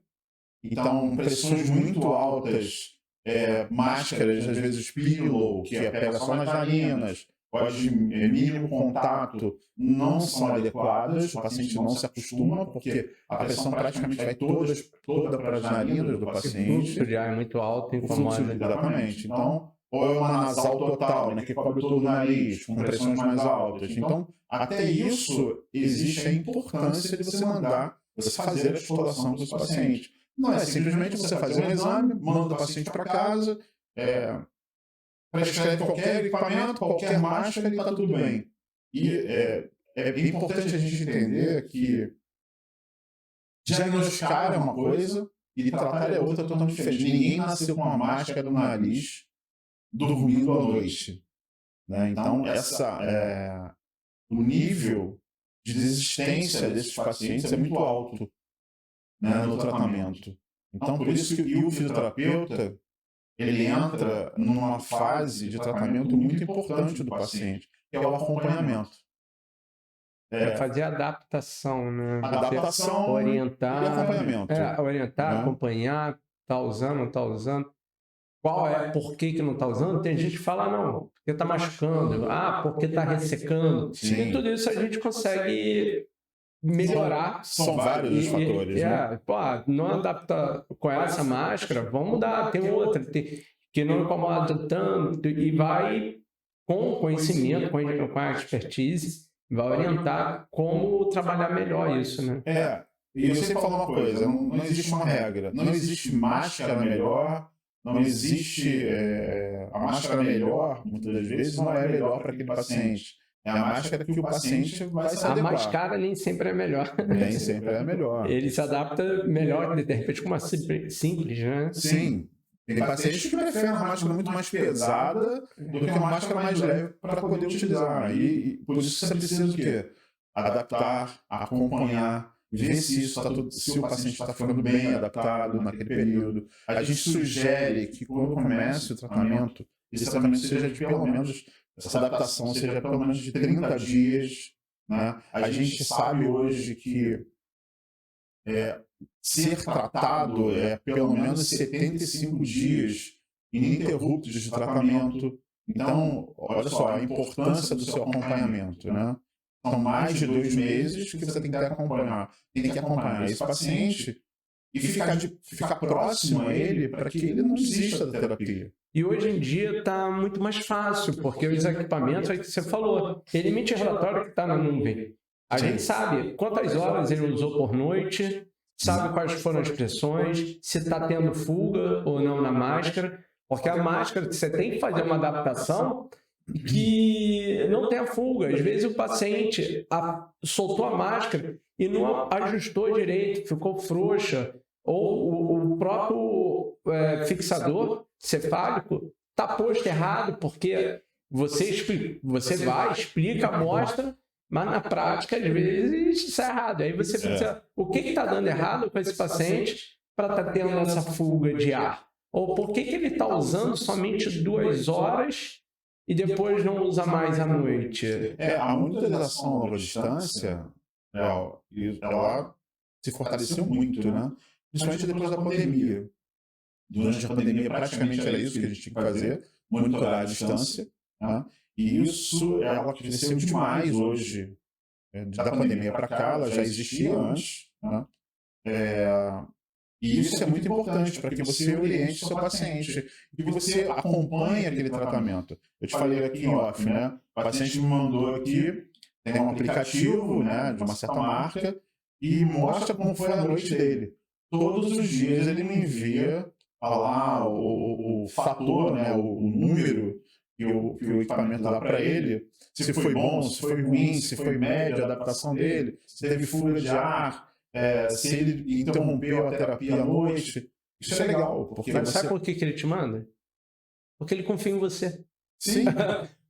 Então, pressões muito altas, máscaras, às vezes pillow, que pega só nas narinas, pode mínimo contato, não são adequadas, o paciente não se acostuma, porque a pressão praticamente vai toda para as narinas do paciente. O fluxo de ar é muito alto, exatamente. Então, ou é uma nasal total, né, que cobre todo o nariz, com pressões mais altas. Então, até isso, existe a importância de você fazer a titulação desse paciente. Não é simplesmente você fazer um exame, manda o paciente para casa, prescreve qualquer equipamento, qualquer máscara e está tudo bem. E é importante a gente entender que diagnosticar é uma coisa e tratar é outra totalmente diferente. Ninguém nasceu com a máscara no nariz dormindo à noite, né? Então, o nível de desistência desses pacientes é muito alto, né, no tratamento. Então, por isso que o fisioterapeuta ele entra numa fase de tratamento muito importante do paciente, que é o acompanhamento. Fazer adaptação, né? Adaptação orientar, e acompanhamento. Orientar, né? Acompanhar, tá usando, não tá usando. Qual é, por que não tá usando? Tem gente que fala, não, porque tá machucando, porque tá ressecando. Sim. E tudo isso a gente consegue melhorar. São vários os fatores, né? Não adapta com essa máscara, vamos mudar, tem outra, que não incomoda tanto, e vai com conhecimento, com a expertise, vai orientar como trabalhar melhor isso, né? E eu sempre falo uma coisa, não existe uma regra, não existe máscara melhor, não existe a máscara melhor, muitas das vezes, não é melhor para aquele paciente. É a máscara que o paciente vai se adequar. A mais cara nem sempre é melhor. Nem sempre é melhor. Ele se adapta melhor, de repente, com uma simples, né? Sim. Tem pacientes que preferem uma máscara muito mais pesada do que uma máscara mais leve para poder utilizar. E por isso você precisa do quê? Adaptar, acompanhar, ver se o paciente está ficando bem adaptado naquele período. A gente sugere que quando comece o tratamento, esse tratamento seja de pelo menos, essa adaptação seja pelo menos de 30 dias. Né? A gente sabe hoje que ser tratado é pelo menos 75 dias ininterruptos de tratamento. Então, olha só a importância do seu acompanhamento, né? São mais de 2 meses que você tem que acompanhar. Tem que acompanhar esse paciente e ficar próximo a ele para que ele não desista da terapia. E hoje em dia está muito mais fácil, porque os equipamentos, aí que você falou, ele emite relatório que está na nuvem. A gente sabe quantas horas ele usou por noite, sabe quais foram as pressões, se está tendo fuga ou não na máscara, porque a máscara, você tem que fazer uma adaptação que não tenha fuga. Às vezes o paciente soltou a máscara e não ajustou direito, ficou frouxa, ou o próprio fixador cefálico está posto errado, porque você vai, explica, mostra, mas na prática, às vezes, isso é errado. Aí você pensa, o que está dando errado com esse paciente para estar tendo essa fuga de ar? Ou por que ele está usando somente 2 horas e depois não usa mais à noite? A monitorização a longa distância, ela se fortaleceu muito, né? Principalmente depois da pandemia. Durante a pandemia, praticamente era isso que a gente tinha que fazer, monitorar a distância, né? E isso, ela cresceu demais hoje. Da pandemia para cá, ela já existia antes, né? E isso é muito importante para que você oriente seu paciente, que você acompanhe aquele tratamento. Eu te falei aqui em off, né? O paciente me mandou aqui, tem um aplicativo, né, de uma certa marca, e mostra como foi a noite dele. Todos os dias ele me envia lá o fator, né, o número que o equipamento dá para ele, se foi bom, se foi ruim, se foi média a adaptação dele, se teve fuga de ar, se ele interrompeu a terapia à noite. Isso é legal. Porque sabe por que ele te manda? Porque ele confia em você. Sim.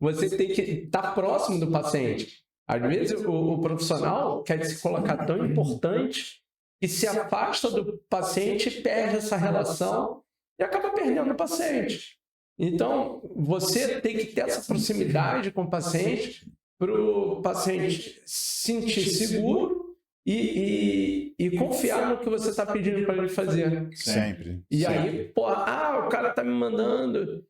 Você tem que estar próximo do paciente. Às vezes o profissional quer se colocar tão importante que se afasta do paciente, perde essa relação e acaba perdendo o paciente. Então, você tem que ter essa proximidade com o paciente para o paciente se sentir seguro e confiar no que você está pedindo para ele fazer. Sempre. E aí, o cara tá me mandando.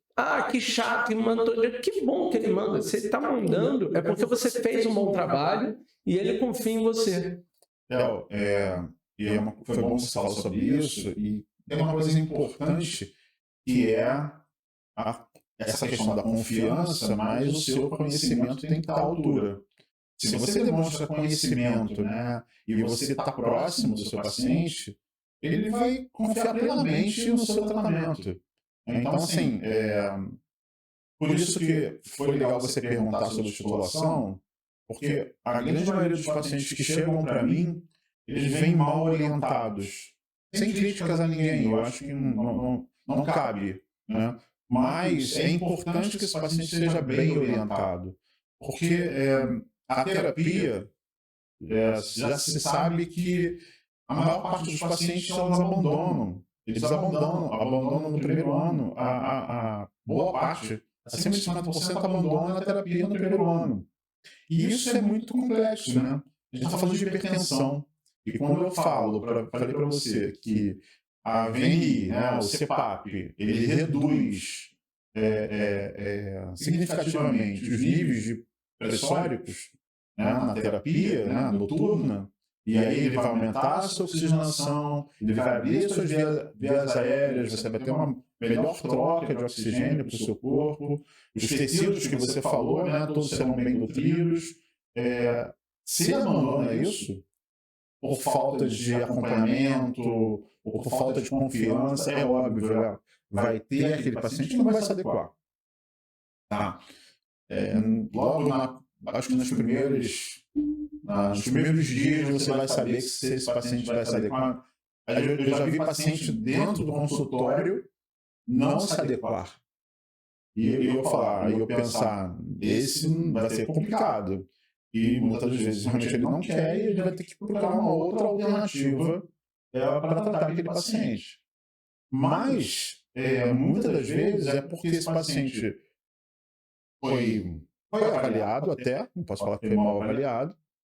Que chato, me mandou. Que bom que ele manda. Se ele está mandando, é porque você fez um bom trabalho e ele confia em você. Foi bom você falar sobre isso. E tem uma coisa importante que é essa questão da confiança, mas o seu conhecimento tem que estar à altura. Se você demonstra conhecimento, né, e você está próximo do seu paciente, ele vai confiar plenamente no seu tratamento. Então, assim, por isso que foi legal você perguntar sobre titulação, porque a grande maioria dos pacientes que chegam para mim, eles vêm mal orientados. sem críticas a ninguém, eu acho que não cabe, né? Mas é importante que esse paciente seja bem orientado, porque a terapia, já se sabe que a maior parte dos pacientes elas abandonam. Eles abandonam no primeiro ano. A boa parte, acima de 50%, abandona a terapia no primeiro ano. E isso é muito complexo, né? A gente está falando de hipertensão. E quando eu falei para você que a VNI, né, o CPAP, ele reduz significativamente os níveis de pressóricos, né, na terapia, né, noturna, e aí ele vai aumentar a sua oxigenação, ele vai abrir suas vias aéreas, você vai ter uma melhor troca de oxigênio para o seu corpo, os tecidos que você falou, né, todos serão bem nutridos. Se abandona isso, por falta de acompanhamento, ou por falta de confiança, é óbvio, vai ter aquele paciente que não vai se adequar. Tá? Logo, acho que nos primeiros dias você vai saber se esse paciente vai se adequar. Eu já vi paciente dentro do consultório não se adequar. E eu pensar, esse vai ser complicado. E muitas vezes realmente ele não quer e ele vai ter que procurar uma outra alternativa para tratar aquele paciente. Mas, muitas das vezes, é porque esse paciente foi avaliado até, não posso falar que foi mal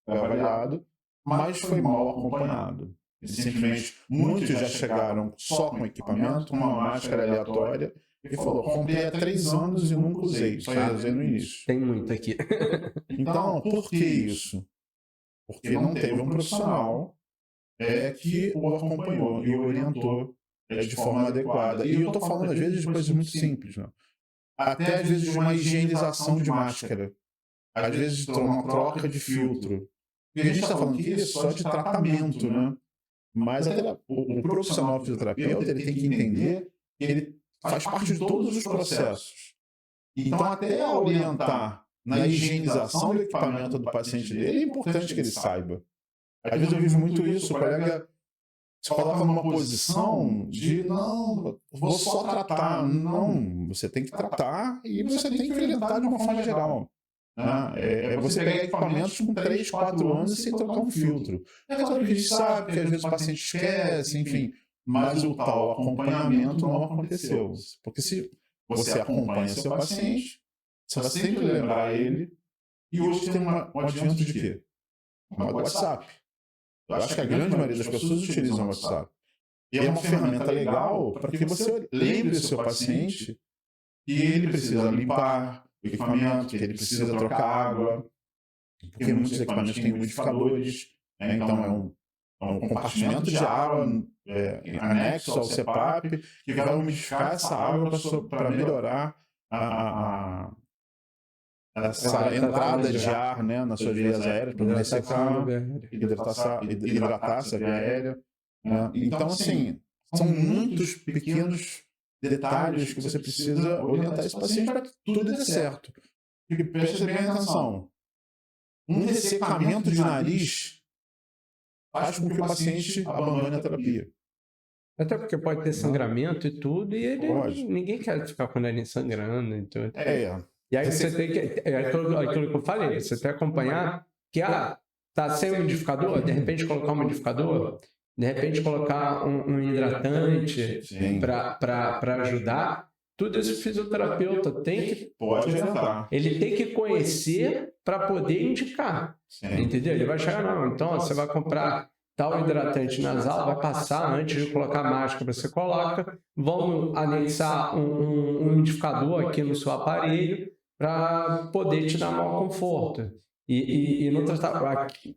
avaliado, mas foi mal acompanhado. Simplesmente, muitos já chegaram só com equipamento, uma máscara aleatória, e falou, comprei há 3 anos e nunca usei, só usei no início. Tem muito aqui. Então, por que isso? Porque não teve um profissional que o acompanhou e o orientou de forma adequada. E eu estou falando, às vezes, de coisas muito simples, né? Até, às vezes, de uma higienização de máscara. Às vezes, de uma troca de filtro. E a gente está falando aqui só de tratamento, né? Mas o profissional fisioterapeuta ele tem que entender que ele faz parte de todos os processos. Então, até orientar na higienização do equipamento do paciente dele, é importante que ele saiba. Às vezes eu vejo muito isso, o colega se coloca numa posição de, não, vou só tratar. Não, você tem que tratar e você tem que orientar de uma forma geral. Você pegar equipamentos com 3, 4 anos sem trocar um filtro. É claro que a gente sabe que às vezes o paciente esquece, enfim, mas o tal acompanhamento não aconteceu. Porque se você acompanha seu paciente, você vai sempre lembrar ele. E hoje tem um advento de quê? O WhatsApp. Eu acho que a grande maioria das pessoas utilizam o WhatsApp. E é uma ferramenta legal para que você lembre o seu paciente que ele precisa limpar o equipamento, que ele precisa trocar água, porque muitos equipamentos têm umidificadores, então é um compartimento de água anexo ao CPAP que vai umidificar essa água para melhorar essa entrada de ar, né, nas suas vias aéreas, para não ressecar, hidratar essa via aérea. Então, assim, são muitos pequenos detalhes que você precisa orientar esse paciente para que tudo dê certo. Porque preste bem atenção. Um ressecamento de nariz faz com que o paciente abandone a terapia. Até porque pode ter sangramento e tudo, e ninguém quer ficar com o nariz sangrando. Então, e aí você tem que, aquilo que eu falei, você tem que acompanhar que, tá sem umidificador, de repente colocar um umidificador, de repente colocar um hidratante para ajudar. Tudo isso o fisioterapeuta tem que... Pode ajudar. Ele tem que conhecer para poder indicar. Entendeu? Ele vai chegar, não, então você vai comprar tal hidratante nasal, vai passar antes de colocar a máscara, você coloca, vamos anexar um umidificador aqui no seu aparelho para poder te dar maior conforto. E no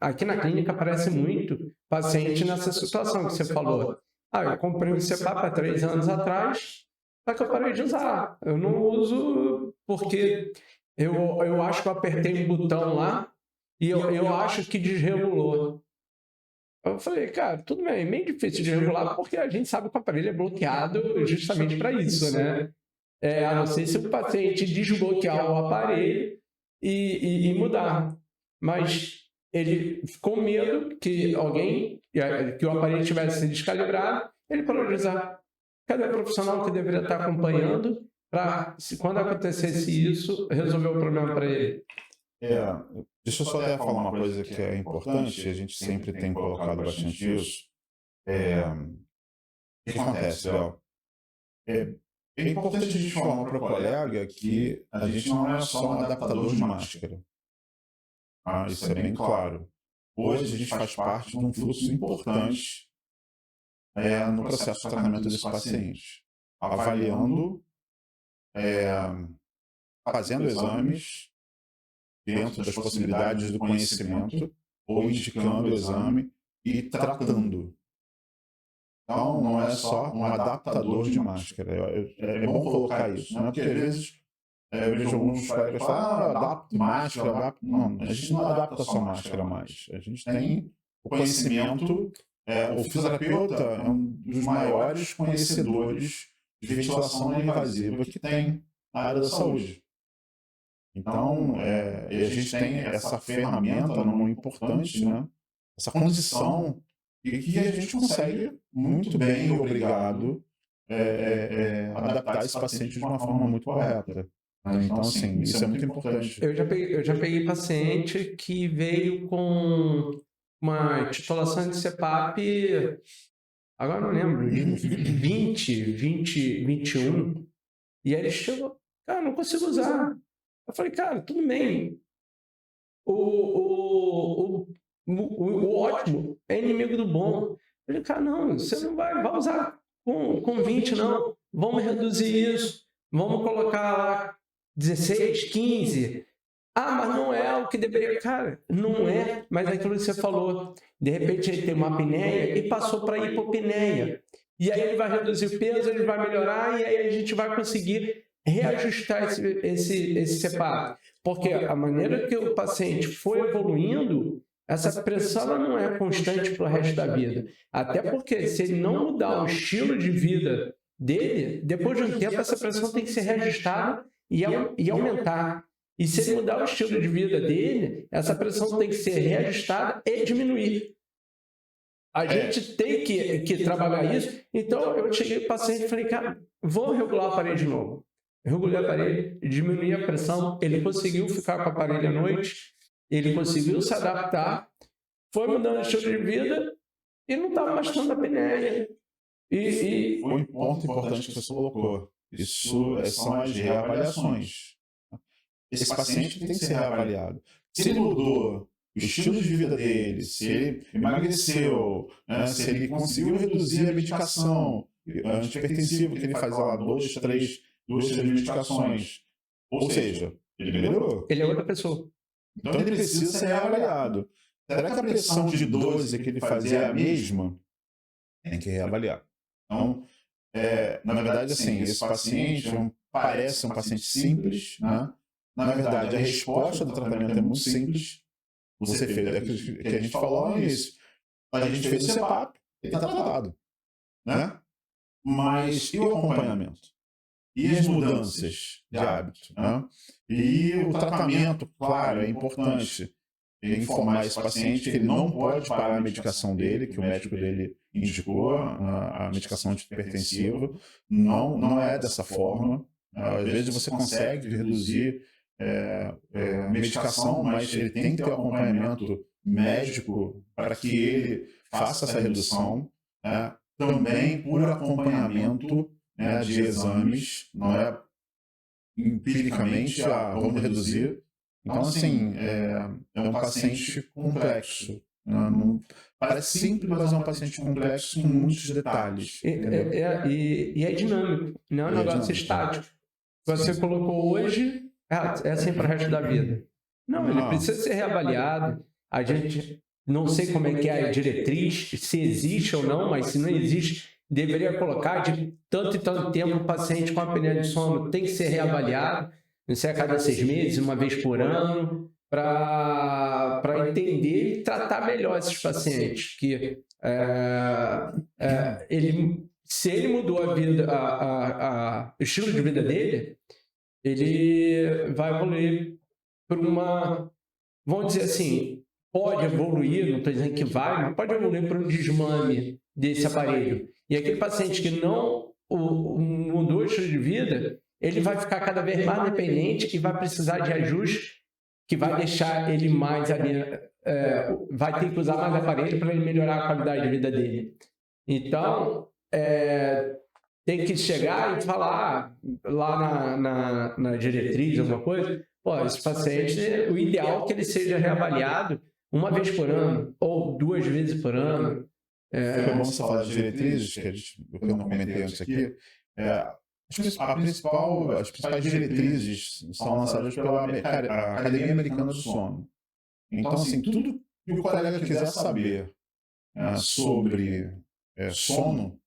aqui na clínica aparece muito paciente nessa situação que você falou. Eu comprei um CPAP há 3 anos atrás, só que eu parei de usar. Eu não uso porque eu acho que eu apertei um botão lá e eu acho que desregulou. Eu falei, cara, tudo bem, é meio difícil de regular porque a gente sabe que o aparelho é bloqueado justamente para isso, né? A não ser se o paciente desbloquear o aparelho e mudar. Mas ele ficou com medo que o aparelho tivesse sido descalibrado ele priorizar. Cada profissional que deveria estar acompanhando para, quando acontecesse isso, resolver o problema para ele. Deixa eu só até falar uma coisa que é importante, a gente sempre tem colocado bastante isso. O que acontece, Léo? É importante a gente falar para o colega que a gente não é só um adaptador de máscara. Isso é bem claro. Hoje a gente faz parte de um fluxo importante no processo de tratamento desse paciente, avaliando, fazendo exames dentro das possibilidades do conhecimento, ou indicando o exame e tratando. Então, não é só um adaptador de máscara. É bom colocar isso, né? Porque às vezes eu vejo alguns colegas falar, adapta máscara, adapta. Não, a gente não adapta só máscara mais. A gente tem o conhecimento, o fisioterapeuta é um dos maiores conhecedores de ventilação não invasiva que tem na área da saúde. Então, a gente tem essa ferramenta não importante, né? Essa condição e que a gente consegue muito bem, obrigado, adaptar esse paciente de uma forma muito correta. Então, assim, isso é muito importante. Eu já peguei paciente que veio com uma titulação de CPAP, agora não lembro, 21, e aí ele chegou, cara, não consigo usar. Eu falei, cara, tudo bem. O ótimo é inimigo do bom. Eu falei, cara, não, você não vai usar com 20, não. Vamos reduzir isso. Vamos colocar lá 16, 15. Mas não é o que deveria. Cara, não é. Mas é aquilo que você falou. De repente ele tem uma apneia e passou para hipopneia. E aí ele vai reduzir o peso, ele vai melhorar e aí a gente vai conseguir reajustar esse CPAP. Porque a maneira que o paciente foi evoluindo, essa pressão ela não é constante para o resto da vida. Até porque se ele não mudar o estilo de vida dele, depois de um tempo essa pressão tem que ser reajustada e aumentar. E se ele mudar o estilo de vida dele, essa pressão tem que ser reajustada e diminuir. A gente tem que trabalhar isso. Então eu cheguei para o paciente e falei, cara, vou regular o aparelho de novo. Eu regulei o aparelho, diminuí a pressão, ele conseguiu ficar com o aparelho à noite, ele conseguiu se adaptar, foi mudando o estilo de vida e não estava mais tendo apneia. Um ponto importante que você colocou, isso são as reavaliações. Esse paciente tem que ser reavaliado. Se ele mudou o estilo de vida dele, se ele emagreceu, né, se ele conseguiu reduzir a medicação antihipertensiva, que ele fazia lá 2, 3 medicações, ou seja, ele melhorou. Ele é outra pessoa. Então ele precisa ser reavaliado. Será que a pressão de 12 que ele fazia é a mesma? Tem que reavaliar. Então, na verdade, assim, esse paciente parece um paciente simples, né? Na verdade, a resposta do tratamento é muito simples. Você fez aquilo que a gente falou no início. A gente fez o CPAP, ele está tratado, né? Mas e o acompanhamento? E as mudanças de hábito? Né? E o tratamento, claro, é importante informar esse paciente que ele não pode parar a medicação dele, que o médico dele indicou, a medicação antihipertensiva. Não é dessa forma. Às vezes você consegue reduzir a medicação, mas ele tem que ter um acompanhamento médico para que ele faça essa redução. Também por acompanhamento de exames, não é empiricamente, vamos reduzir. Então, assim, é um paciente complexo. Não, parece simples, mas é um paciente complexo com muitos detalhes. E é dinâmico, não é um negócio estático. Você colocou hoje, é assim para o resto da vida. Não, ele precisa ser reavaliado. A gente não sei como é que é a diretriz, se existe ou não, mas se não existe, deveria colocar de tanto e tanto tempo o paciente com apneia de sono tem que ser reavaliado, não sei, a cada 6 meses, uma vez por ano, para entender e tratar melhor esses pacientes. Que se ele mudou a vida, o estilo de vida dele, ele vai evoluir por uma, vamos dizer assim, pode evoluir, não estou dizendo que vai, mas pode evoluir por um desmame desse aparelho. E aquele paciente que não mudou o estilo de vida, ele vai ficar cada vez mais dependente e vai precisar de ajuste que vai deixar ele mais ali, vai ter que usar mais aparelho para ele melhorar a qualidade de vida dele. Então, tem que chegar e falar lá na diretriz, alguma coisa, pô, esse paciente, o ideal é que ele seja reavaliado uma vez por ano, ou 2 vezes por ano. Foi bom você falar de diretrizes, que eu não comentei antes aqui. As principais diretrizes são lançadas pela Academia Americana do Sono. Então, assim, tudo que o colega quiser saber sobre sono,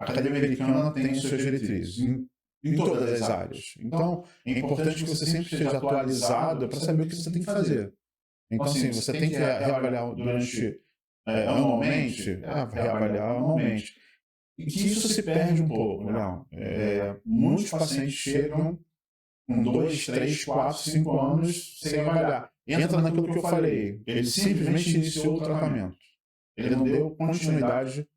a Academia Americana tem suas diretrizes em todas as áreas. Então, é importante que você sempre esteja atualizado para saber o que você tem que fazer. Então, assim, você tem que reavaliar durante anualmente, reavaliar anualmente. E que isso se perde um pouco, não? Muitos pacientes chegam com 2, 3, 4, 5 anos sem avaliar. Entra naquilo que eu falei. Ele simplesmente iniciou o tratamento. Ele não deu continuidade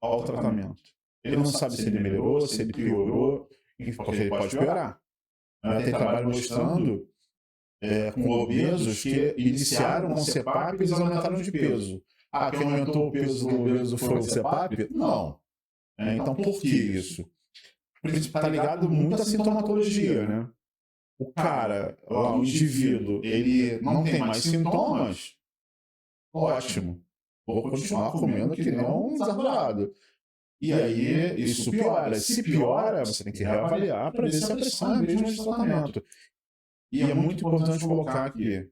ao tratamento. Ele não sabe se ele melhorou, se ele piorou, porque ele pode piorar. Tem trabalho mostrando com obesos que iniciaram com CPAP e eles aumentaram de peso. Quem aumentou o peso do obeso foi o CPAP? Não. Então, por que isso? Está ligado muito à sintomatologia, né? O cara, o indivíduo, ele não tem mais sintomas, ótimo. Vou continuar comendo que nem um desarvorado. E aí, isso piora. Se piora, você tem que reavaliar para ver se a pressão é mesmo de tratamento. E é muito importante colocar aqui,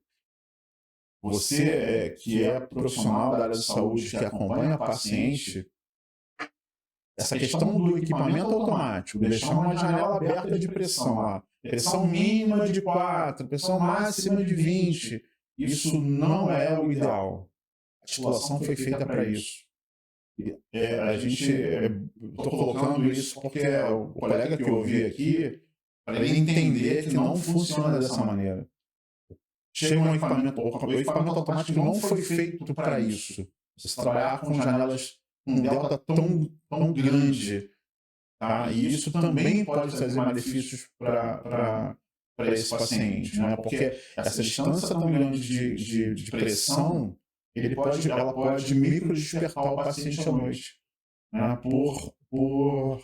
você que é profissional da área de saúde, que acompanha paciente, essa questão do equipamento automático, deixar uma janela aberta de pressão lá, pressão mínima de 4, pressão máxima de 20, isso não é o ideal. A titulação foi feita para isso. Estou colocando isso porque o colega que eu ouvi aqui, para ele entender que não funciona dessa maneira. Chega um equipamento, o equipamento automático não foi feito para isso. Você trabalhar com janelas com delta tão grande, tá? E isso também pode trazer malefícios para esse paciente, né? Porque essa distância tão grande de pressão, ela pode microdespertar o paciente à noite, né? Por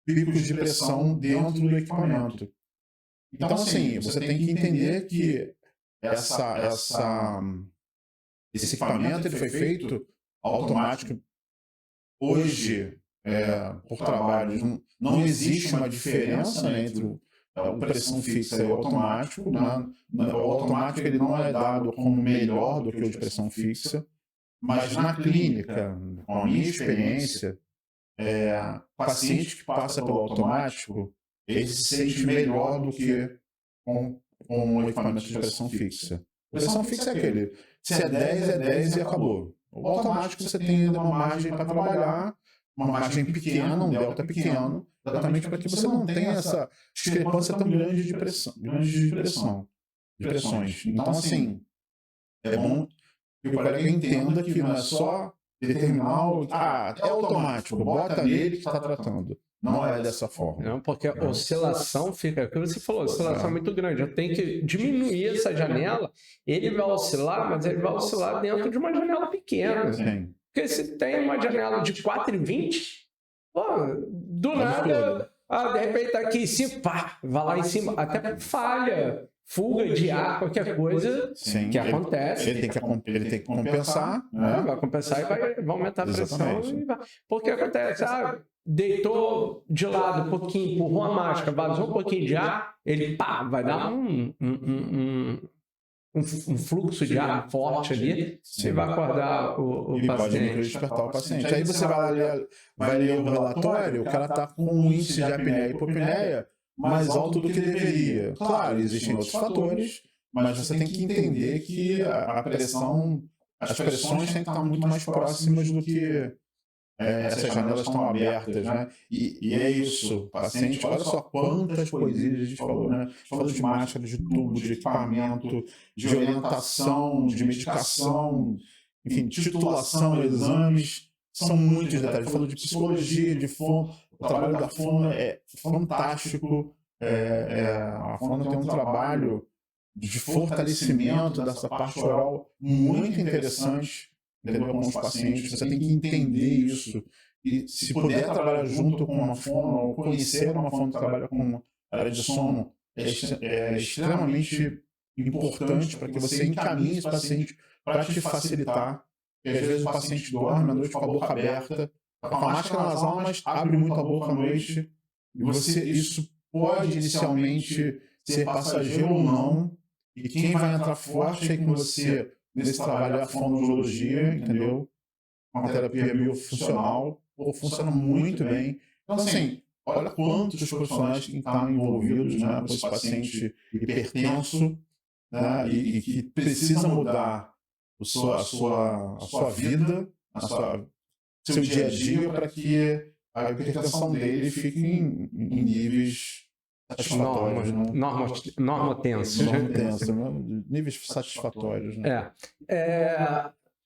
picos de pressão dentro do equipamento. Então, assim, você tem que entender que esse equipamento ele foi feito automático. Hoje, por trabalhos, não existe uma diferença, né, entre o pressão fixa e o automático. Né? O automático ele não é dado como melhor do que o de pressão fixa, mas na clínica, com a minha experiência, paciente que passa pelo automático, ele se sente melhor do que com o equipamento de pressão fixa. Pressão fixa é aquele, se é 10 e acabou. O automático você tem uma margem para trabalhar, uma margem pequena, um delta pequeno, exatamente para que você não tenha essa discrepância tão grande de pressões. Então, assim, é bom que o colega entenda que não é só determinar é automático, bota nele que está tratando. Não é dessa forma. Não, porque a oscilação fica, como você falou, a oscilação é muito grande. Eu tenho que diminuir essa janela. Ele vai oscilar, mas ele vai oscilar dentro de uma janela pequena. Sim. Porque se tem uma janela de 4,20, do nada, de repente tá aqui em cima, vai lá em cima, até falha, fuga de ar, qualquer coisa. Sim, que acontece. Ele tem que compensar. Né? Vai compensar e vai aumentar a pressão. Porque acontece, deitou de lado um pouquinho, empurrou a máscara, vazou um pouquinho de ar, ele vai dar um fluxo de ar forte ali, e vai acordar o paciente. Pode despertar o paciente. Aí você vai ler o relatório, o cara está com um índice de apneia e hipopneia mais alto do que deveria. Claro, existem outros fatores, mas você tem que entender que as pressões têm que estar muito mais próximas do que essas janelas estão abertas, né? E é isso, paciente, olha só quantas coisinhas a gente falou, né? A gente falou de máscara, de tubo, de equipamento, de orientação, de medicação, enfim, titulação, exames. são muitos detalhes. Falou de psicologia, de fono. O trabalho da fono é fantástico. A fono tem um trabalho de fortalecimento dessa parte oral muito interessante, entendeu? Com os pacientes. Você tem que entender isso. E se puder trabalhar junto com uma fono, ou conhecer uma fono que trabalha com área de sono, é extremamente importante para que você encaminhe esse paciente para te facilitar. Porque às vezes o paciente dorme à noite com a boca aberta, tá com a máscara nasal, mas abre muito a boca à noite. E isso pode inicialmente ser passageiro ou não. E quem vai entrar forte aí com você nesse trabalho é a fonoaudiologia, entendeu? Uma terapia biofuncional, funciona muito bem. Então, assim, olha quantos profissionais que estão envolvidos, né, com esse paciente hipertenso, né, e que precisa mudar a sua vida, seu dia a dia, para que a hipertensão dele fique em níveis satisfatórios. Normotensos. Níveis satisfatórios. Né?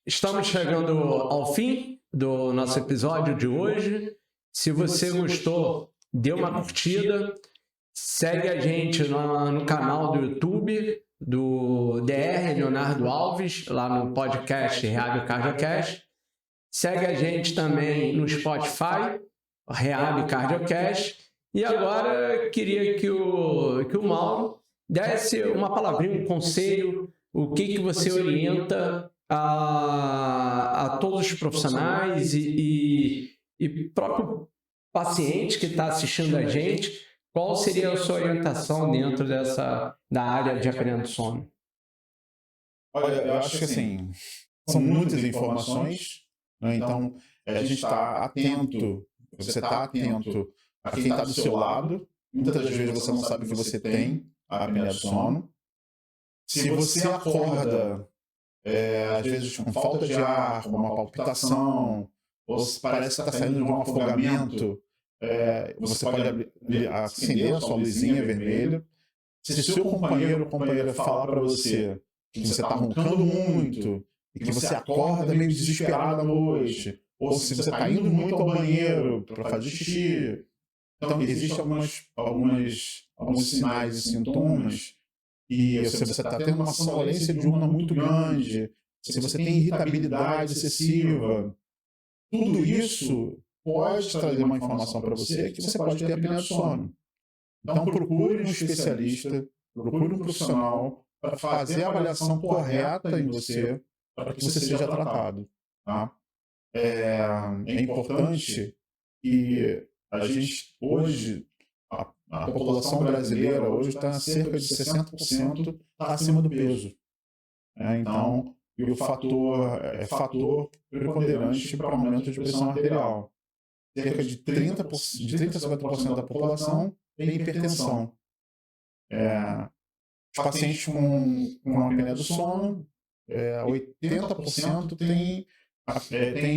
Estamos chegando ao fim do nosso episódio de hoje. Se você gostou, dê uma curtida. Segue a gente no canal do YouTube do DR Leonardo Alves, lá no podcast Rehab Cardiocast. Segue a gente também no Spotify, Rehab Cardiocast. E agora queria que o Mauro desse uma palavrinha, um conselho, o que você orienta a todos os profissionais e próprio paciente que está assistindo a gente. Qual seria a sua orientação dentro da área de apneia do sono? Olha, eu acho que assim, são muitas informações, né? Então a gente está atento, você está atento a quem está do seu lado. Muitas das vezes você não sabe que você tem a apneia do sono. Se você acorda, às vezes com falta de ar, com uma palpitação, ou se parece que está saindo de um afogamento, você pode acender a sua luzinha vermelha. Se seu companheiro ou companheira falar para você que você está roncando muito e que você acorda meio desesperado à noite, ou se você está indo muito ao banheiro para fazer xixi, então existem alguns sinais e sintomas. E se você está tendo uma sonolência diurna muito grande, se você tem irritabilidade excessiva, tudo isso pode trazer uma informação para você que você pode ter apneia do sono. Então procure um especialista, procure um profissional para fazer a avaliação correta em você, para que você seja tratado. Tá? É importante que a gente hoje, a população brasileira hoje está cerca de 60% acima do peso. Então, e o fator preponderante para o aumento de pressão arterial. Cerca de 30 a 50% da população tem hipertensão. Os pacientes com apneia do sono, 80% tem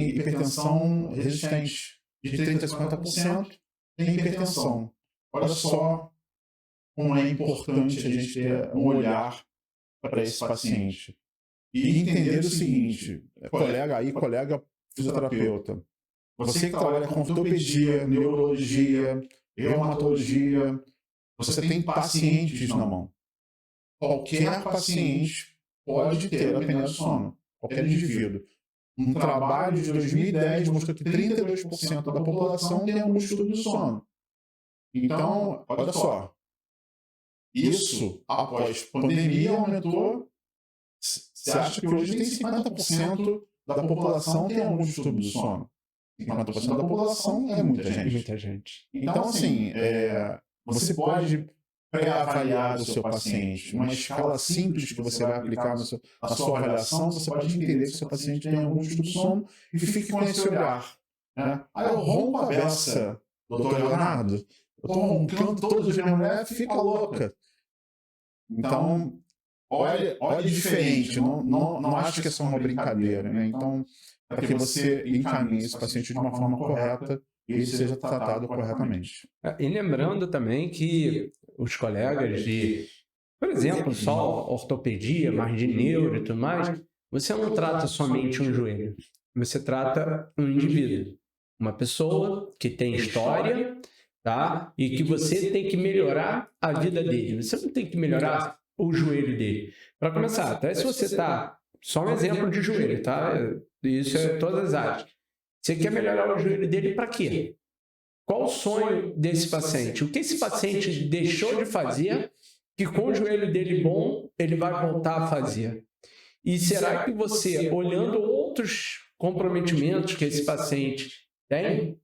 hipertensão resistente. De 30 a 50% tem hipertensão. Olha só como é importante a gente ter um olhar para esse paciente. E entender o seguinte, colega fisioterapeuta, você que trabalha com ortopedia, neurologia, reumatologia, você tem pacientes na mão. Qualquer paciente pode ter apneia do sono, qualquer indivíduo. Um trabalho de 2010 mostrou que 32% da população tem algum distúrbio do sono. Então, olha só, isso após pandemia aumentou. Você acha que hoje tem 50% da população tem algum distúrbio do sono? 50% da população é muita gente. Então, assim, você pode pré-avaliar o seu paciente. Uma escala simples que você vai aplicar na sua avaliação, você pode entender que o seu paciente tem algum distúrbio do sono e fique com esse olhar. Né? Aí eu ronco a beça, doutor Leonardo, eu estou roncando todos os dias, minha mulher fica louca. Então, olhe diferente, não acho que é só uma brincadeira. Né? Então, para que você encaminhe esse paciente de uma forma correta e ele seja tratado corretamente. E lembrando também que os colegas de, por exemplo, só ortopedia, mais de neuro e tudo mais, você não trata somente um joelho. Você trata um indivíduo, uma pessoa que tem história, tá? E que você tem que melhorar a vida dele. Você não tem que melhorar o joelho dele. Para começar, até se você está... Só um exemplo de joelho, tá? Isso é todas as áreas. Você quer melhorar o joelho dele para quê? Qual o sonho desse paciente? O que esse paciente deixou de fazer que com o joelho dele bom, ele vai voltar a fazer? E será que você, olhando outros comprometimentos que esse paciente tem,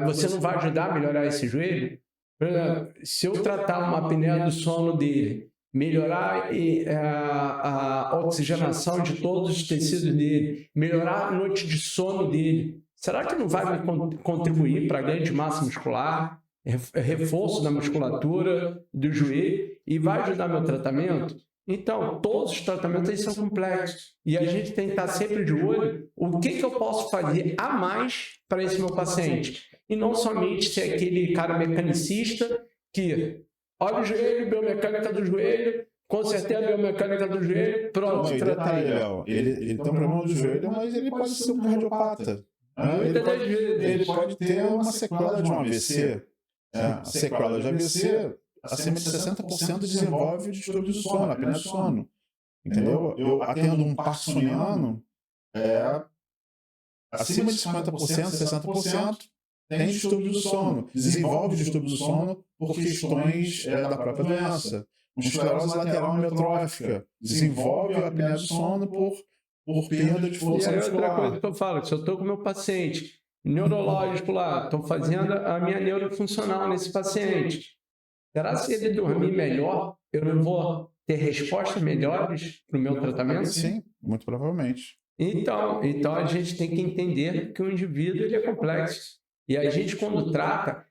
você não vai ajudar a melhorar esse joelho? Por exemplo, se eu tratar uma apneia do sono dele, melhorar a oxigenação de todos os tecidos dele, melhorar a noite de sono dele, será que não vai me contribuir para ganho de massa muscular, reforço da musculatura do joelho e vai ajudar meu tratamento? Então, todos os tratamentos aí são complexos e a gente tem que estar sempre de olho o que eu posso fazer a mais para esse meu paciente. E não somente ser aquele cara mecanicista que olha o joelho, biomecânica do joelho, consertei a biomecânica do joelho, pronto, tratei. Ele tem um problema do joelho, mas ele pode ser um cardiopata. Ele pode ter uma sequela de um AVC. A sequela de AVC, acima de 60% desenvolve distúrbio do sono, apneia do sono. Entendeu? Eu atendo um parkinsoniano, acima de 50%, 60%, tem distúrbio do sono. Desenvolve distúrbio do sono por questões da própria doença. Uma esclerose lateral amiotrófica desenvolve a apneia do sono por perda de força muscular. Outra coisa que eu falo, se eu estou com o meu paciente neurológico lá, estou fazendo a minha neurofuncional nesse paciente, será que se ele dormir melhor, eu não vou ter respostas melhores para o meu tratamento? Sim, muito provavelmente. Então a gente tem que entender que o indivíduo ele é complexo. E a gente, quando trata,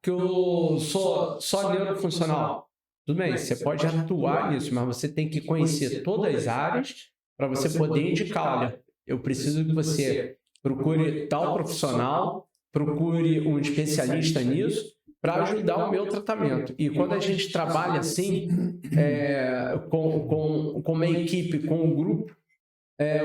que eu sou só neurofuncional. Tudo bem, você pode atuar nisso, mas você tem que conhecer todas as áreas para você poder indicar, olha, eu preciso que você procure tal profissional, procure um especialista nisso para ajudar o meu tratamento. E quando a gente trabalha assim, com uma equipe, com um grupo,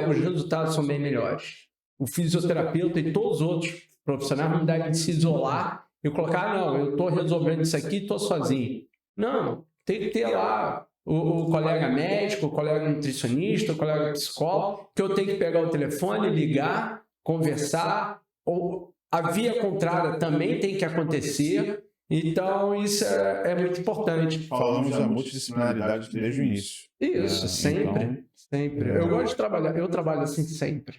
os resultados são bem melhores. O fisioterapeuta e todos os outros profissionais não devem se isolar e colocar, não, eu estou resolvendo isso aqui e estou sozinho. Não, tem que ter lá o colega médico, o colega nutricionista, o colega psicólogo, que eu tenho que pegar o telefone, ligar, conversar, ou a via contrária também tem que acontecer. Então, isso é muito importante. Falamos da multidisciplinaridade desde o início. Isso, sempre. Eu gosto de trabalhar, eu trabalho assim sempre.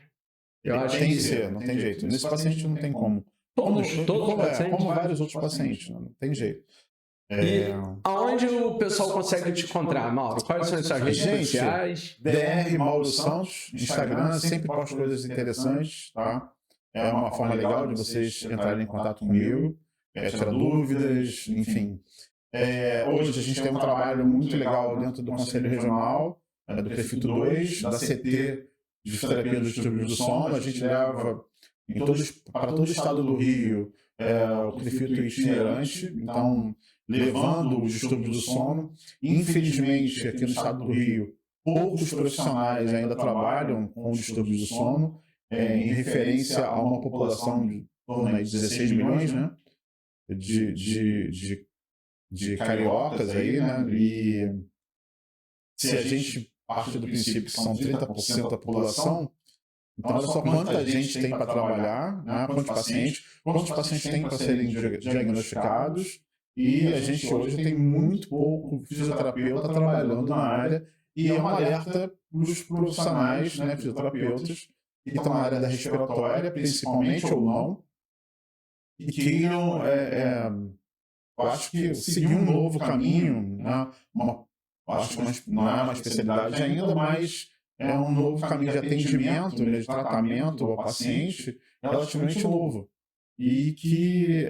Eu acho tem que ser, não tem jeito. Nesse paciente não tem como. Todos os pacientes. Como vários outros pacientes, não tem jeito. E aonde o pessoal consegue te encontrar, Mauro? Quais são as suas redes sociais? DR Mauro Santos, Instagram, sempre posto coisas interessantes, tá? É uma forma legal de vocês entrarem em contato comigo, tirar dúvidas, enfim. Hoje a gente tem um trabalho muito legal dentro do Conselho Regional, do Prefeito 2, da CT de Fisioterapia dos Distúrbios do Sono. A gente leva para todo o estado do Rio o Prefeito itinerante, então levando os distúrbios do sono. Infelizmente, aqui no estado do Rio, poucos profissionais ainda trabalham com distúrbios do sono, em referência a uma população de torno de 16 milhões, né, de cariocas aí, né, e se a gente parte do princípio que são 30% da população, então olha só quanta gente tem para trabalhar, né, quantos pacientes tem para serem diagnosticados, e a gente hoje tem muito pouco fisioterapeuta trabalhando na área, e é um alerta para os profissionais, né, fisioterapeutas, que estão na área da respiratória, principalmente ou não, e que eu acho que seguir um novo caminho, né, acho que não é uma especialidade ainda, mas é um novo caminho de atendimento, né, de tratamento ao paciente relativamente novo, e que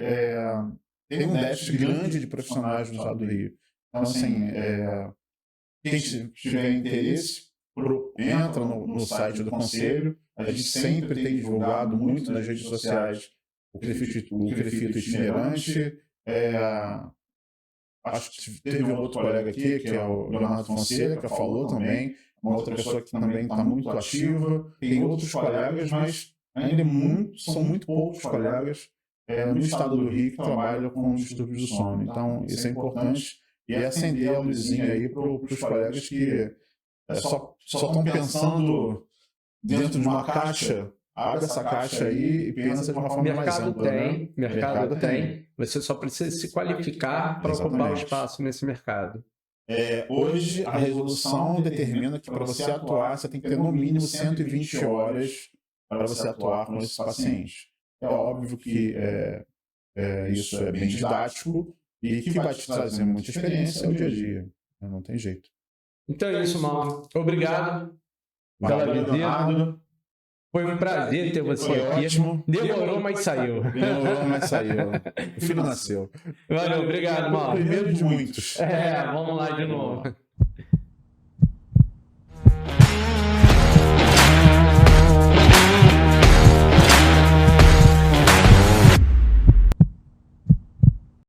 tem um déficit grande de profissionais no estado do Rio. Então, assim, quem tiver interesse, entra no site do Conselho. A gente sempre tem divulgado muito nas redes sociais o Prefeito itinerante, acho que teve um outro colega aqui, que é o Leonardo Fonseca, que falou também, uma outra pessoa que também está muito ativa. Tem outros colegas, mas ainda são muito poucos colegas no estado do Rio que trabalham com distúrbios do sono. Então, isso é importante. E acender a luzinha aí para os colegas que só estão pensando dentro de uma caixa. Abre essa caixa aí e pensa de uma forma mais ampla. Mercado tem. Você só precisa se qualificar para ocupar o espaço nesse mercado. Hoje, a resolução determina que para você atuar, você tem que ter no mínimo 120 horas para você atuar com esses pacientes. É óbvio que isso é bem didático e que vai te trazer muita experiência no dia a dia. Não tem jeito. Então é isso, Mauro. Obrigado pela visita. Foi um prazer ter você aqui. Ótimo. Demorou, mas saiu. O filho nasceu. Valeu, obrigado, Mauro. Primeiro de muitos. Vamos lá de novo.